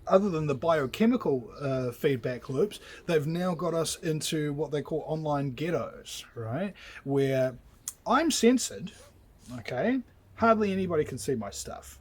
other than the biochemical feedback loops, they've now got us into what they call online ghettos, right? Where I'm censored, okay? Hardly anybody can see my stuff,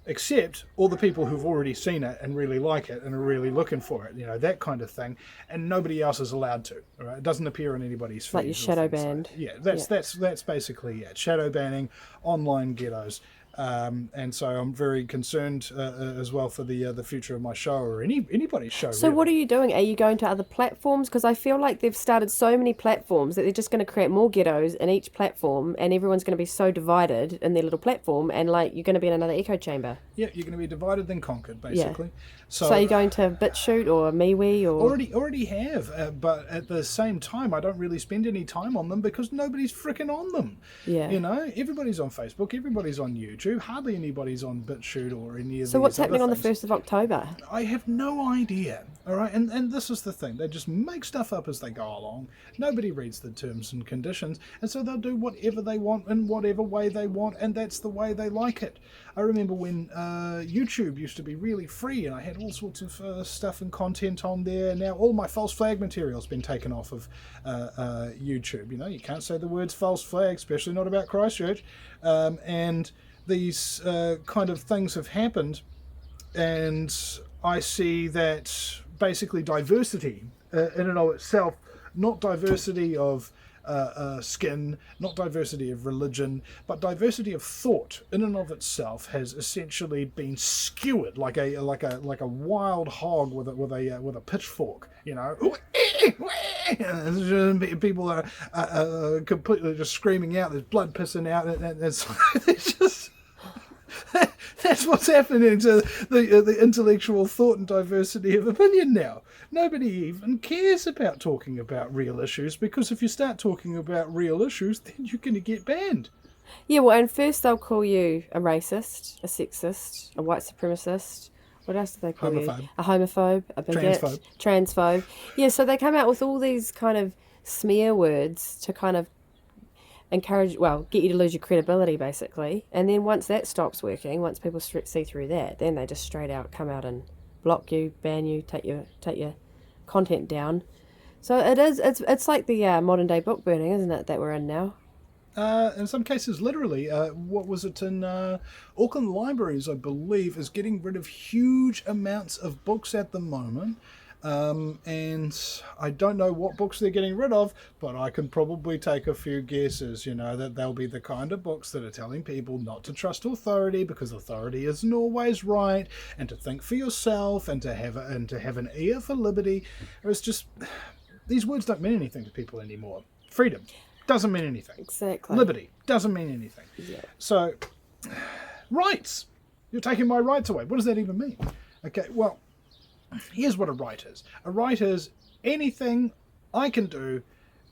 except all the people who've already seen it and really like it and are really looking for it, you know, that kind of thing, and nobody else is allowed to. All right, it doesn't appear on anybody's feed. Like your shadow banned. That's basically shadow banning, online ghettos. And so I'm very concerned as well for the future of my show, or anybody's show. So really. What are you doing? Are you going to other platforms? Because I feel like they've started so many platforms that they're just going to create more ghettos in each platform, and everyone's going to be so divided in their little platform, and like you're going to be in another echo chamber. Yeah, you're going to be divided then conquered, basically. Yeah. So are you going to BitChute or MeWe or? Already have, but at the same time, I don't really spend any time on them because nobody's fricking on them. Yeah. You know, everybody's on Facebook, everybody's on YouTube. Hardly anybody's on BitChute or any of these. So what's happening on the 1st of October? I have no idea. All right, and this is the thing. They just make stuff up as they go along. Nobody reads the terms and conditions, and so they'll do whatever they want in whatever way they want, and that's the way they like it. I remember when YouTube used to be really free, and I had all sorts of stuff and content on there. Now all my false flag material's been taken off of YouTube. You know, you can't say the words false flag, especially not about Christchurch. And these kind of things have happened, and I see that basically diversity in and of itself, not diversity of skin, not diversity of religion, but diversity of thought in and of itself has essentially been skewered like a wild hog with a pitchfork. People are completely just screaming out. There's blood pissing out, and it's just. That's what's happening to the intellectual thought and diversity of opinion now. Nobody even cares about talking about real issues, because if you start talking about real issues, then you're going to get banned. Yeah, well, and first they'll call you a racist, a sexist, a white supremacist. What else do they call you? Homophobe. A homophobe, a bigot, transphobe. Yeah, so they come out with all these kind of smear words to kind of get you to lose your credibility, basically. And then once that stops working, once people see through that, then they just straight out come out and block you, ban you, take your content down. So it's like the modern day book burning, isn't it, that we're in now? In some cases, literally. What was it in Auckland Libraries, I believe, is getting rid of huge amounts of books at the moment. And I don't know what books they're getting rid of, but I can probably take a few guesses, that they'll be the kind of books that are telling people not to trust authority, because authority isn't always right, and to think for yourself, and to have an ear for liberty. It's just, these words don't mean anything to people anymore. Freedom doesn't mean anything. Exactly. Liberty doesn't mean anything. Yeah. So, rights. You're taking my rights away. What does that even mean? Okay, well, here's what a right is. A right is anything I can do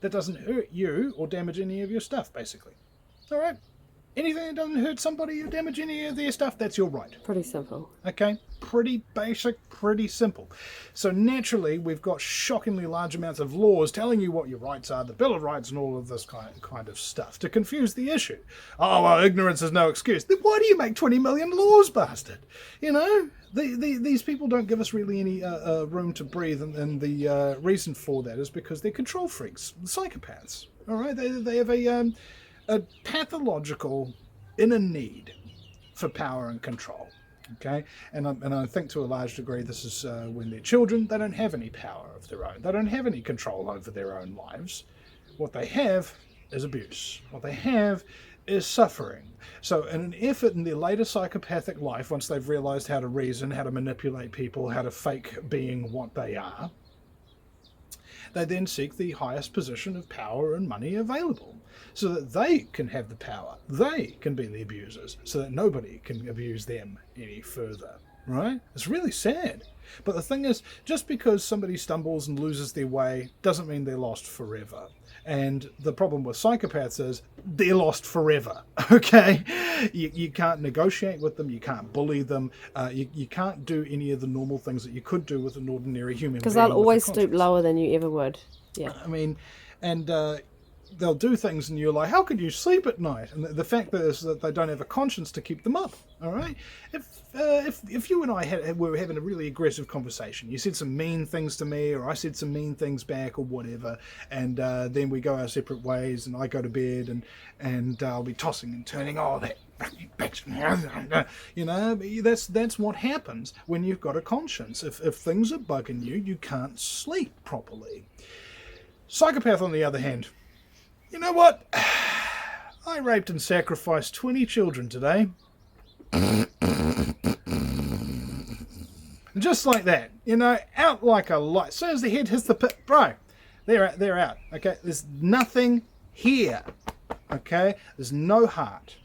that doesn't hurt you or damage any of your stuff, basically. All right? Anything that doesn't hurt somebody or damage any of their stuff, that's your right. Pretty simple. Okay? Pretty basic, pretty simple. So naturally, we've got shockingly large amounts of laws telling you what your rights are, the Bill of Rights and all of this kind of stuff to confuse the issue. Oh, well, ignorance is no excuse. Then why do you make 20 million laws, bastard? These people don't give us really any room to breathe, and the reason for that is because they're control freaks, psychopaths. All right? They have a pathological inner need for power and control. Okay, and I think to a large degree this is when they're children, they don't have any power of their own. They don't have any control over their own lives. What they have is abuse. What they have is suffering. So in an effort in their later psychopathic life, once they've realized how to reason, how to manipulate people, how to fake being what they are, they then seek the highest position of power and money available, so that they can have the power. They can be the abusers, so that nobody can abuse them any further. Right? It's really sad. But the thing is, just because somebody stumbles and loses their way doesn't mean they're lost forever. And the problem with psychopaths is they're lost forever. Okay? You can't negotiate with them. You can't bully them. You can't do any of the normal things that you could do with an ordinary human being. Because they'll always stoop lower than you ever would. Yeah. I mean, and they'll do things and you're like, how could you sleep at night? And the fact is that they don't have a conscience to keep them up. All right? If you and I were having a really aggressive conversation, you said some mean things to me, or I said some mean things back, or whatever, and then we go our separate ways, and I go to bed, and I'll be tossing and turning. Oh, that bitch! That's what happens when you've got a conscience. If things are bugging you, you can't sleep properly. Psychopath, on the other hand, you know what? I raped and sacrificed 20 children today. Just like that, out like a light. As soon as the head hits the pit, bro, they're out. Okay, there's nothing here. Okay, there's no heart.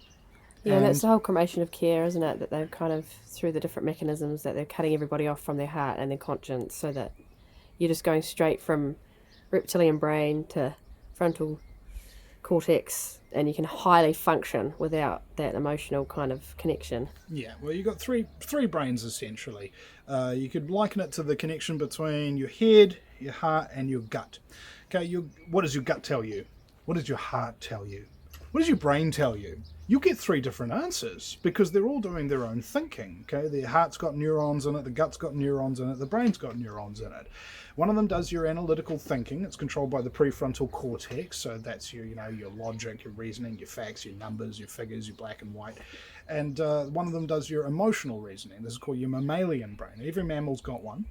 Yeah, and that's the whole cremation of care, isn't it? That they're kind of, through the different mechanisms, that they're cutting everybody off from their heart and their conscience, so that you're just going straight from reptilian brain to frontal cortex, and you can highly function without that emotional kind of connection. Yeah, well, you've got three brains, essentially. You could liken it to the connection between your head, your heart, and your gut. Okay, what does your gut tell you? What does your heart tell you? What does your brain tell you? You'll get three different answers, because they're all doing their own thinking. Okay, the heart's got neurons in it, the gut's got neurons in it, the brain's got neurons in it. One of them does your analytical thinking. It's controlled by the prefrontal cortex, so that's your logic, your reasoning, your facts, your numbers, your figures, your black and white. And one of them does your emotional reasoning. This is called your mammalian brain. Every mammal's got one,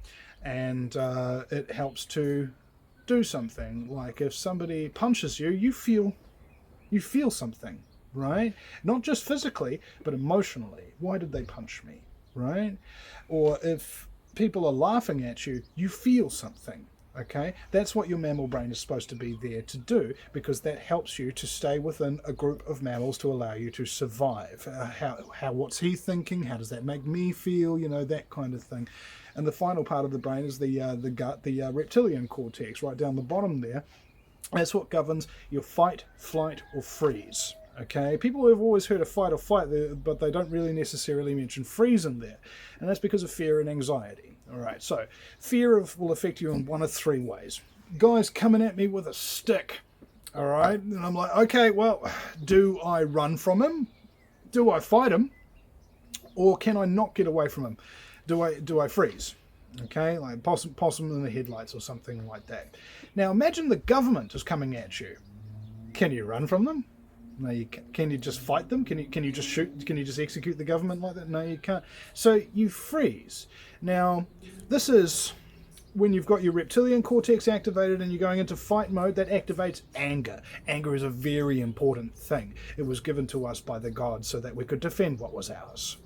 and it helps to do something, like if somebody punches you, you feel something, right? Not just physically, but emotionally. Why did they punch me, right? Or if people are laughing at you, you feel something. Okay, that's what your mammal brain is supposed to be there to do, because that helps you to stay within a group of mammals to allow you to survive. What's he thinking? How does that make me feel? You know, that kind of thing. And the final part of the brain is the gut, the reptilian cortex, right down the bottom there. That's what governs your fight, flight, or freeze. Okay, people have always heard of fight or flight, but they don't really necessarily mention freeze in there, and that's because of fear and anxiety. All right, so fear will affect you in one of three ways. Guys coming at me with a stick. All right, and I'm like, okay, well, do I run from him? Do I fight him? Or can I not get away from him? Do I freeze? Okay, like possum in the headlights or something like that. Now imagine the government is coming at you. Can you run from them? No, you can't. Can you just fight them? Can you just shoot? Can you just execute the government like that? No, you can't. So you freeze. Now, this is when you've got your reptilian cortex activated and you're going into fight mode. That activates anger. Anger is a very important thing. It was given to us by the gods so that we could defend what was ours.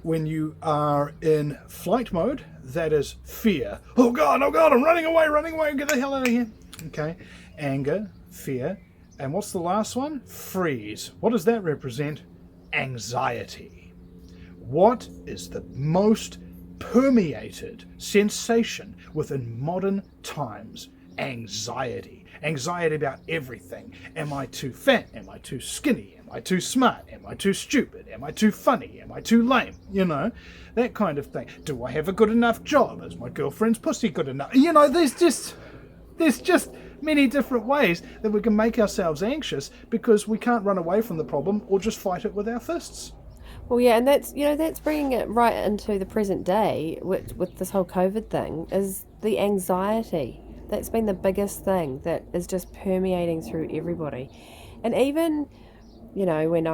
When you are in flight mode, that is fear. Oh God, I'm running away, get the hell out of here. Okay, anger, fear. And what's the last one? Freeze. What does that represent? Anxiety. What is the most permeated sensation within modern times? Anxiety. Anxiety about everything. Am I too fat? Am I too skinny? Am I too smart? Am I too stupid? Am I too funny? Am I too lame? You know, that kind of thing. Do I have a good enough job? Is my girlfriend's pussy good enough? You know, there's just many different ways that we can make ourselves anxious because we can't run away from the problem or just fight it with our fists. Well, yeah, and that's bringing it right into the present day with this whole COVID thing, is the anxiety. That's been the biggest thing that is just permeating through everybody. And even, you know, when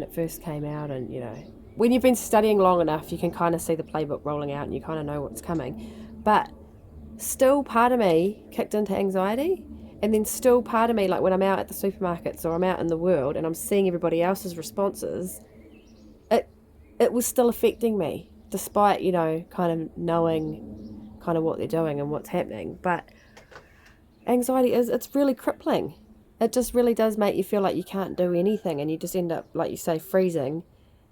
it first came out, and, you know, when you've been studying long enough, you can kind of see the playbook rolling out and you kind of know what's coming. But still part of me kicked into anxiety, and then still part of me, like when I'm out at the supermarkets or I'm out in the world and I'm seeing everybody else's responses, it was still affecting me, despite, you know, kind of knowing kind of what they're doing and what's happening. But anxiety it's really crippling. It just really does make you feel like you can't do anything, and you just end up, like you say, freezing.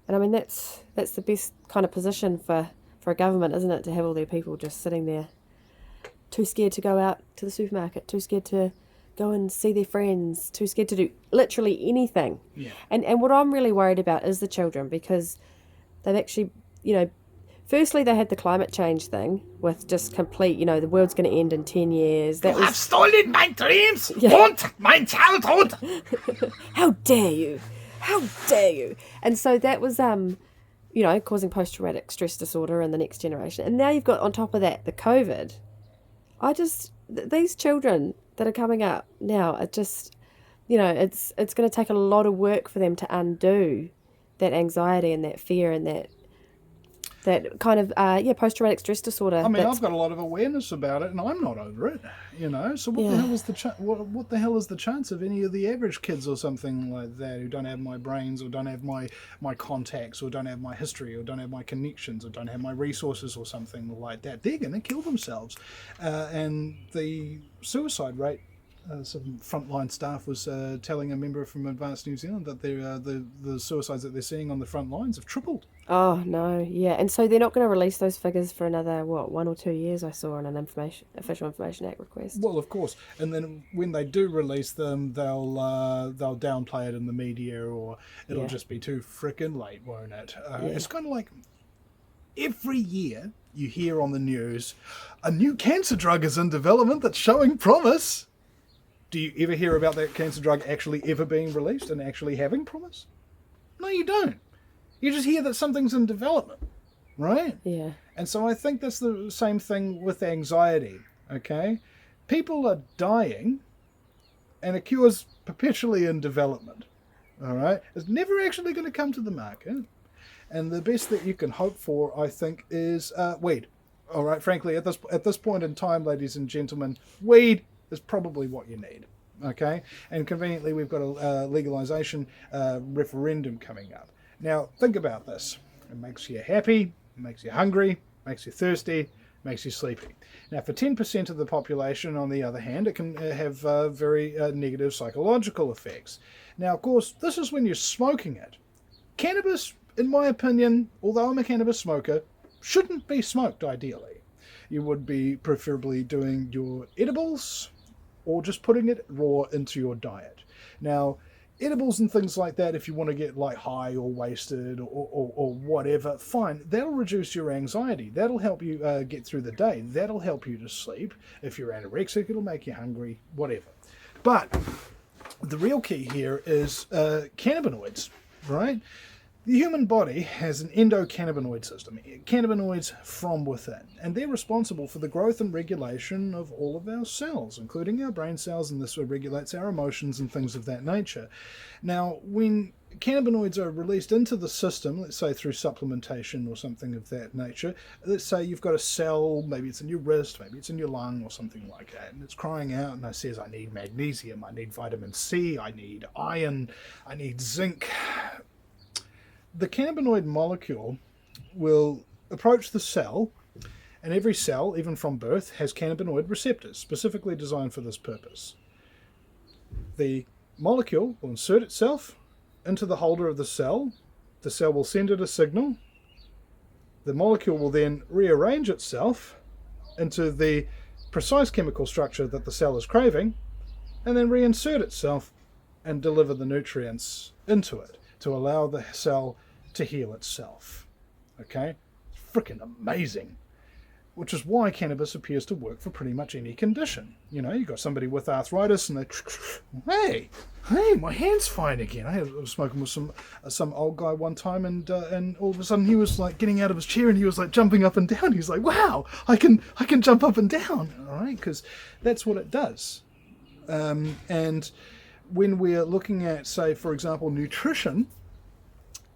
And I mean, that's the best kind of position for a government, isn't it, to have all their people just sitting there too scared to go out to the supermarket, too scared to go and see their friends, too scared to do literally anything. Yeah. And what I'm really worried about is the children, because they've actually, you know, firstly they had the climate change thing with just complete, you know, the world's going to end in 10 years. You have stolen my dreams and my childhood. How dare you? How dare you? And so that was, you know, causing post-traumatic stress disorder in the next generation. And now you've got on top of that the COVID. These children that are coming up now are just, you know, it's going to take a lot of work for them to undo that anxiety and that fear and that kind of post-traumatic stress disorder. I mean, I've got a lot of awareness about it, and I'm not over it. You know, so what the hell is what the hell is the chance of any of the average kids or something like that who don't have my brains, or don't have my contacts, or don't have my history, or don't have my connections, or don't have my resources, or something like that? They're going to kill themselves, and the suicide rate. Some frontline staff was telling a member from Advanced New Zealand that the suicides that they're seeing on the front lines have tripled. Oh no, yeah, and so they're not going to release those figures for another 1 or 2 years. I saw on an Official Information Act request. Well, of course, and then when they do release them, they'll downplay it in the media, or it'll just be too frickin' late, won't it? It's kind of like every year you hear on the news a new cancer drug is in development that's showing promise. Do you ever hear about that cancer drug actually ever being released and actually having promise? No, you don't. You just hear that something's in development, right? Yeah. And so I think that's the same thing with anxiety, okay? People are dying, and a cure's perpetually in development, all right? It's never actually going to come to the market. And the best that you can hope for, I think, is weed. All right, frankly, at this point in time, ladies and gentlemen, weed is probably what you need. Okay, and conveniently, we've got a legalization referendum coming up. Now, think about this: it makes you happy, it makes you hungry, makes you thirsty, makes you sleepy. Now, for 10% of the population, on the other hand, it can have very negative psychological effects. Now, of course, this is when you're smoking it. Cannabis, in my opinion, although I'm a cannabis smoker, shouldn't be smoked ideally. You would be preferably doing your edibles or just putting it raw into your diet. Now, edibles and things like that, if you want to get like high or wasted or whatever, fine. That'll reduce your anxiety. That'll help you get through the day. That'll help you to sleep. If you're anorexic, it'll make you hungry, whatever. But the real key here is cannabinoids, right? The human body has an endocannabinoid system, cannabinoids from within, and they're responsible for the growth and regulation of all of our cells, including our brain cells, and this regulates our emotions and things of that nature. Now, when cannabinoids are released into the system, let's say through supplementation or something of that nature, let's say you've got a cell, maybe it's in your wrist, maybe it's in your lung or something like that, and it's crying out and it says, I need magnesium, I need vitamin C, I need iron, I need zinc. The cannabinoid molecule will approach the cell, and every cell, even from birth, has cannabinoid receptors specifically designed for this purpose. The molecule will insert itself into the holder of the cell will send it a signal, the molecule will then rearrange itself into the precise chemical structure that the cell is craving, and then reinsert itself and deliver the nutrients into it to allow the cell to heal itself. Okay? Freaking amazing. Which is why cannabis appears to work for pretty much any condition. You know, you got somebody with arthritis and they, hey, my hand's fine again. I was smoking with some old guy one time, and all of a sudden he was like getting out of his chair and he was like jumping up and down. He's like, wow, I can jump up and down. All right, because that's what it does. And when we're looking at, say, for example, nutrition,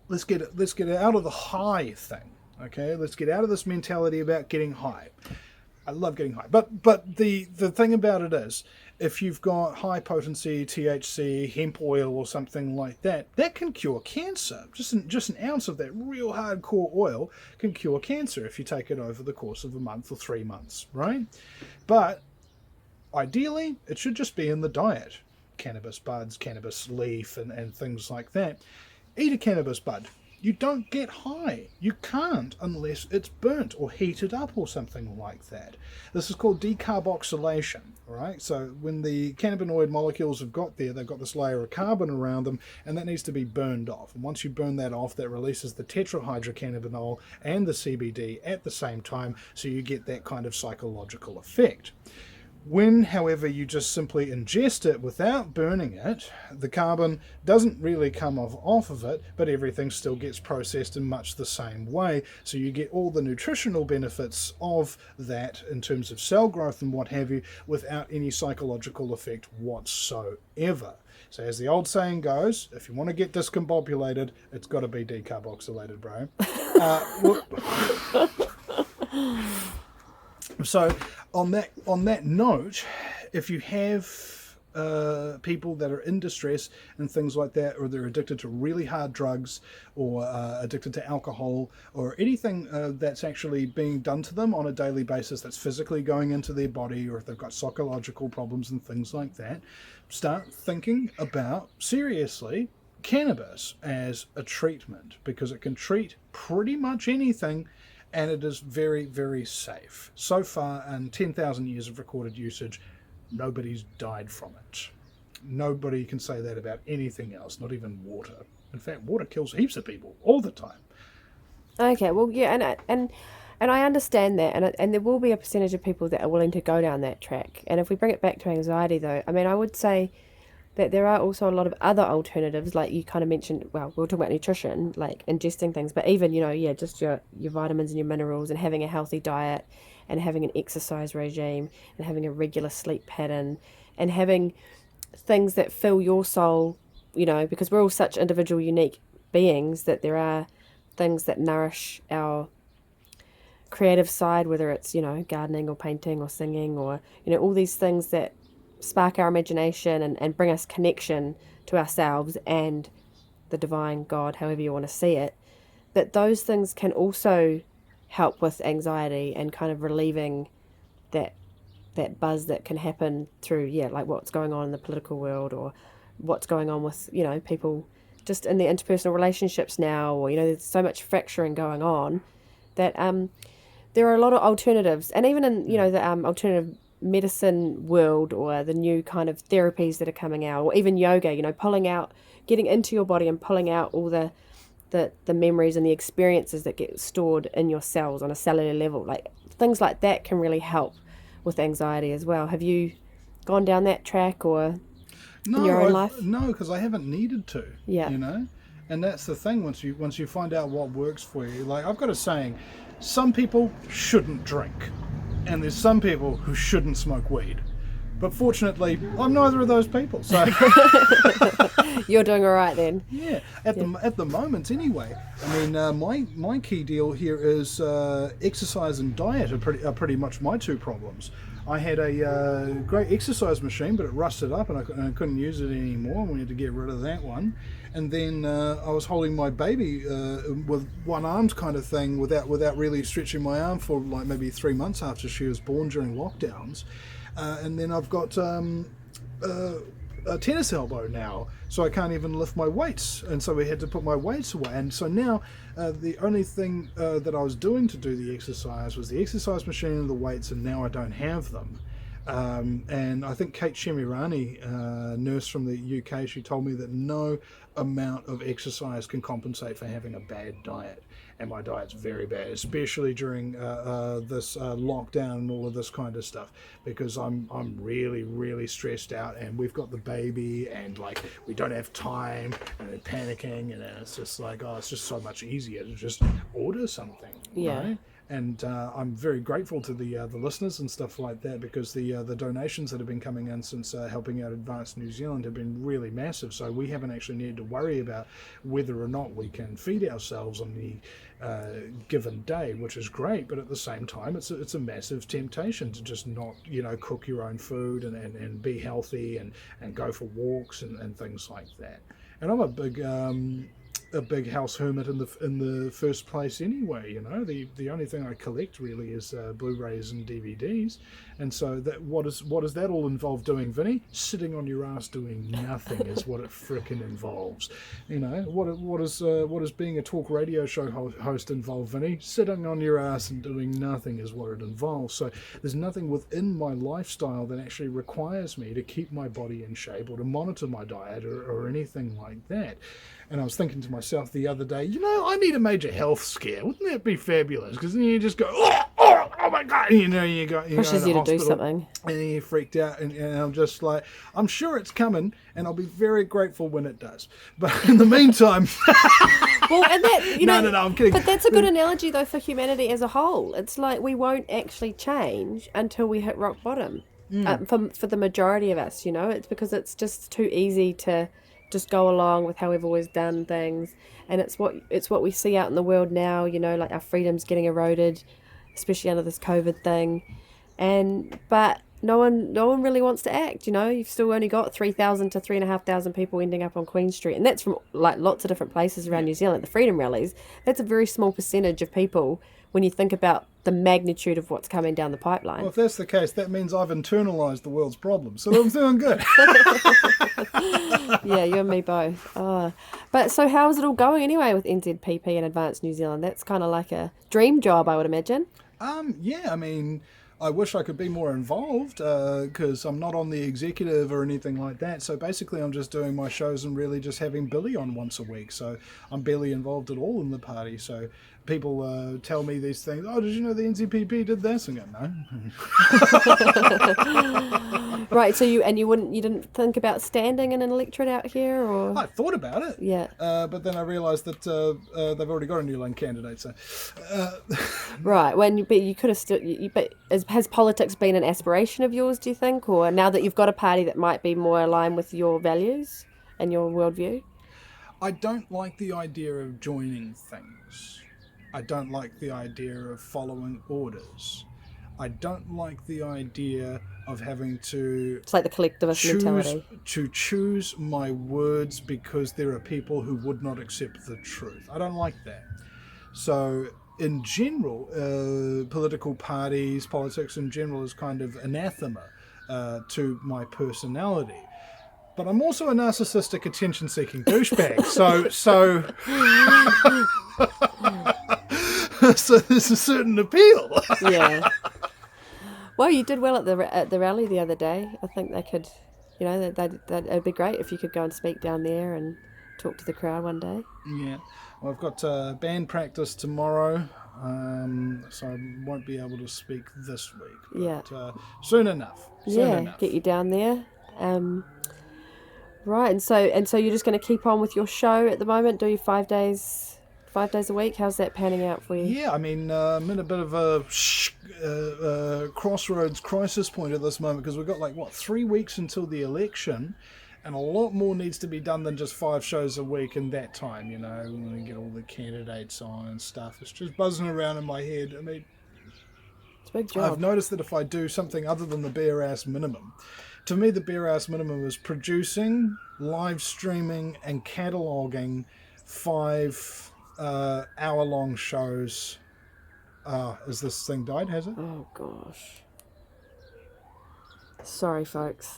let's get out of the high thing. Okay, let's get out of this mentality about getting high. I love getting high, but the thing about it is, if you've got high potency THC, hemp oil, or something like that, that can cure cancer. Just an ounce of that real hardcore oil can cure cancer if you take it over the course of a month or 3 months, right? But ideally, it should just be in the diet. Cannabis buds, cannabis leaf, and things like that. Eat a cannabis bud. You don't get high. You can't unless it's burnt or heated up or something like that. This is called decarboxylation, right? So when the cannabinoid molecules have got there, they've got this layer of carbon around them, and that needs to be burned off. And once you burn that off, that releases the tetrahydrocannabinol and the CBD at the same time, so you get that kind of psychological effect. When, however, you just simply ingest it without burning it, the carbon doesn't really come off of it, but everything still gets processed in much the same way. So you get all the nutritional benefits of that in terms of cell growth and what have you, without any psychological effect whatsoever. So as the old saying goes, if you want to get discombobulated, it's got to be decarboxylated, bro. So on that note, if you have people that are in distress and things like that, or they're addicted to really hard drugs, or addicted to alcohol, or anything that's actually being done to them on a daily basis that's physically going into their body, or if they've got psychological problems and things like that, start thinking about, seriously, cannabis as a treatment, because it can treat pretty much anything. And it is very, very safe. So far, in 10,000 years of recorded usage, nobody's died from it. Nobody can say that about anything else, not even water. In fact, water kills heaps of people all the time. Okay, well, yeah, and I understand that, and there will be a percentage of people that are willing to go down that track. And if we bring it back to anxiety, though, I mean, I would say that there are also a lot of other alternatives, like you kind of mentioned. Well, we'll talk about nutrition, like ingesting things, but even, just your vitamins and your minerals, and having a healthy diet, and having an exercise regime, and having a regular sleep pattern, and having things that fill your soul, because we're all such individual, unique beings, that there are things that nourish our creative side, whether it's, gardening or painting or singing or, all these things that spark our imagination and bring us connection to ourselves and the divine God, however you want to see it, that those things can also help with anxiety and kind of relieving that buzz that can happen through, like what's going on in the political world or what's going on with, people just in their interpersonal relationships now, or, there's so much fracturing going on that there are a lot of alternatives. And even in, the alternative medicine world or the new kind of therapies that are coming out, or even yoga, pulling out, getting into your body and pulling out all the memories and the experiences that get stored in your cells on a cellular level, like things like that can really help with anxiety as well. Have you gone down that track or in your own life? No, because I haven't needed to. Yeah. And that's the thing. Once you find out what works for you, like I've got a saying, some people shouldn't drink, and there's some people who shouldn't smoke weed. But fortunately, I'm neither of those people. So you're doing all right then. Yeah, at the moment anyway. I mean, my key deal here is exercise and diet are pretty much my two problems. I had a great exercise machine, but it rusted up and I couldn't use it anymore. We had to get rid of that one. And then I was holding my baby with one armed kind of thing without really stretching my arm for like maybe 3 months after she was born during lockdowns. And then I've got a tennis elbow now, so I can't even lift my weights, and so we had to put my weights away. And so now the only thing that I was doing to do the exercise was the exercise machine and the weights, and now I don't have them. And I think Kate Shemirani, nurse from the UK, she told me that no amount of exercise can compensate for having a bad diet. And my diet's very bad, especially during this lockdown and all of this kind of stuff, because I'm really, really stressed out, and we've got the baby, and like we don't have time, and they're panicking, and it's just like, it's just so much easier to just order something. Yeah. Right? And I'm very grateful to the listeners and stuff like that, because the donations that have been coming in since helping out Advanced New Zealand have been really massive. So we haven't actually needed to worry about whether or not we can feed ourselves on the given day, which is great. But at the same time, it's a massive temptation to just not cook your own food and be healthy and go for walks and things like that. And I'm a big house hermit in the first place anyway. The only thing I collect really is Blu-rays and DVDs, and so that what does that all involve doing, Vinny? Sitting on your ass doing nothing is what it frickin' involves. What does being a talk radio show host involve, Vinny? Sitting on your ass and doing nothing is what it involves. So there's nothing within my lifestyle that actually requires me to keep my body in shape or to monitor my diet or anything like that. And I was thinking to myself the other day, I need a major health scare. Wouldn't that be fabulous? Because then you just go, oh my God. You go pushes you to do something. And then you're freaked out. And I'm just like, I'm sure it's coming, and I'll be very grateful when it does. But in the meantime... Well, and that, No, I'm kidding. But that's a good analogy, though, for humanity as a whole. It's like we won't actually change until we hit rock bottom. For the majority of us, it's because it's just too easy to just go along with how we've always done things, and it's what we see out in the world now. Like our freedom's getting eroded, especially under this COVID thing, but no one really wants to act. You've still only got 3,000 to 3,500 people ending up on Queen Street, and that's from like lots of different places around New Zealand. The freedom rallies, that's a very small percentage of people when you think about the magnitude of what's coming down the pipeline. Well, if that's the case, that means I've internalized the world's problems, so I'm doing good. Yeah, you and me both. But so how's it all going anyway with NZPP and Advanced New Zealand? That's kind of like a dream job, I would imagine. Yeah, I mean, I wish I could be more involved because I'm not on the executive or anything like that. So basically I'm just doing my shows and really just having Billy on once a week. So I'm barely involved at all in the party. So people tell me these things. Oh, did you know the NZPP did this? And I go, no. Right. So you didn't think about standing in an electorate out here, or? I thought about it. Yeah. But then I realised that they've already got a New Land candidate. So. Right. But you could have still. But has politics been an aspiration of yours, do you think, or now that you've got a party that might be more aligned with your values and your worldview? I don't like the idea of joining things. I don't like the idea of following orders. I don't like the idea of having to It's like the collectivist mentality. choose my words because there are people who would not accept the truth. I don't like that. So, in general, political parties, politics in general, is kind of anathema to my personality. But I'm also a narcissistic, attention-seeking douchebag. So there's a certain appeal. Yeah. Well, you did well at the rally the other day. I think they could, it'd be great if you could go and speak down there and talk to the crowd one day. Yeah, well, I've got band practice tomorrow, so I won't be able to speak this week. But, Yeah. soon enough. Get you down there. Right, and so you're just going to keep on with your show at the moment. Do you 5 days a week? How's that panning out for you? Yeah, I mean, I'm in a bit of a crossroads crisis point at this moment because we've got 3 weeks until the election, and a lot more needs to be done than just 5 shows a week in that time. We want to get all the candidates on and stuff. It's just buzzing around in my head. I mean, It's a big job. I've noticed that if I do something other than the bare ass minimum, to me the bare ass minimum is producing, live streaming, and cataloguing 5 hour-long shows. Has this thing died, has it? Oh, gosh. Sorry, folks.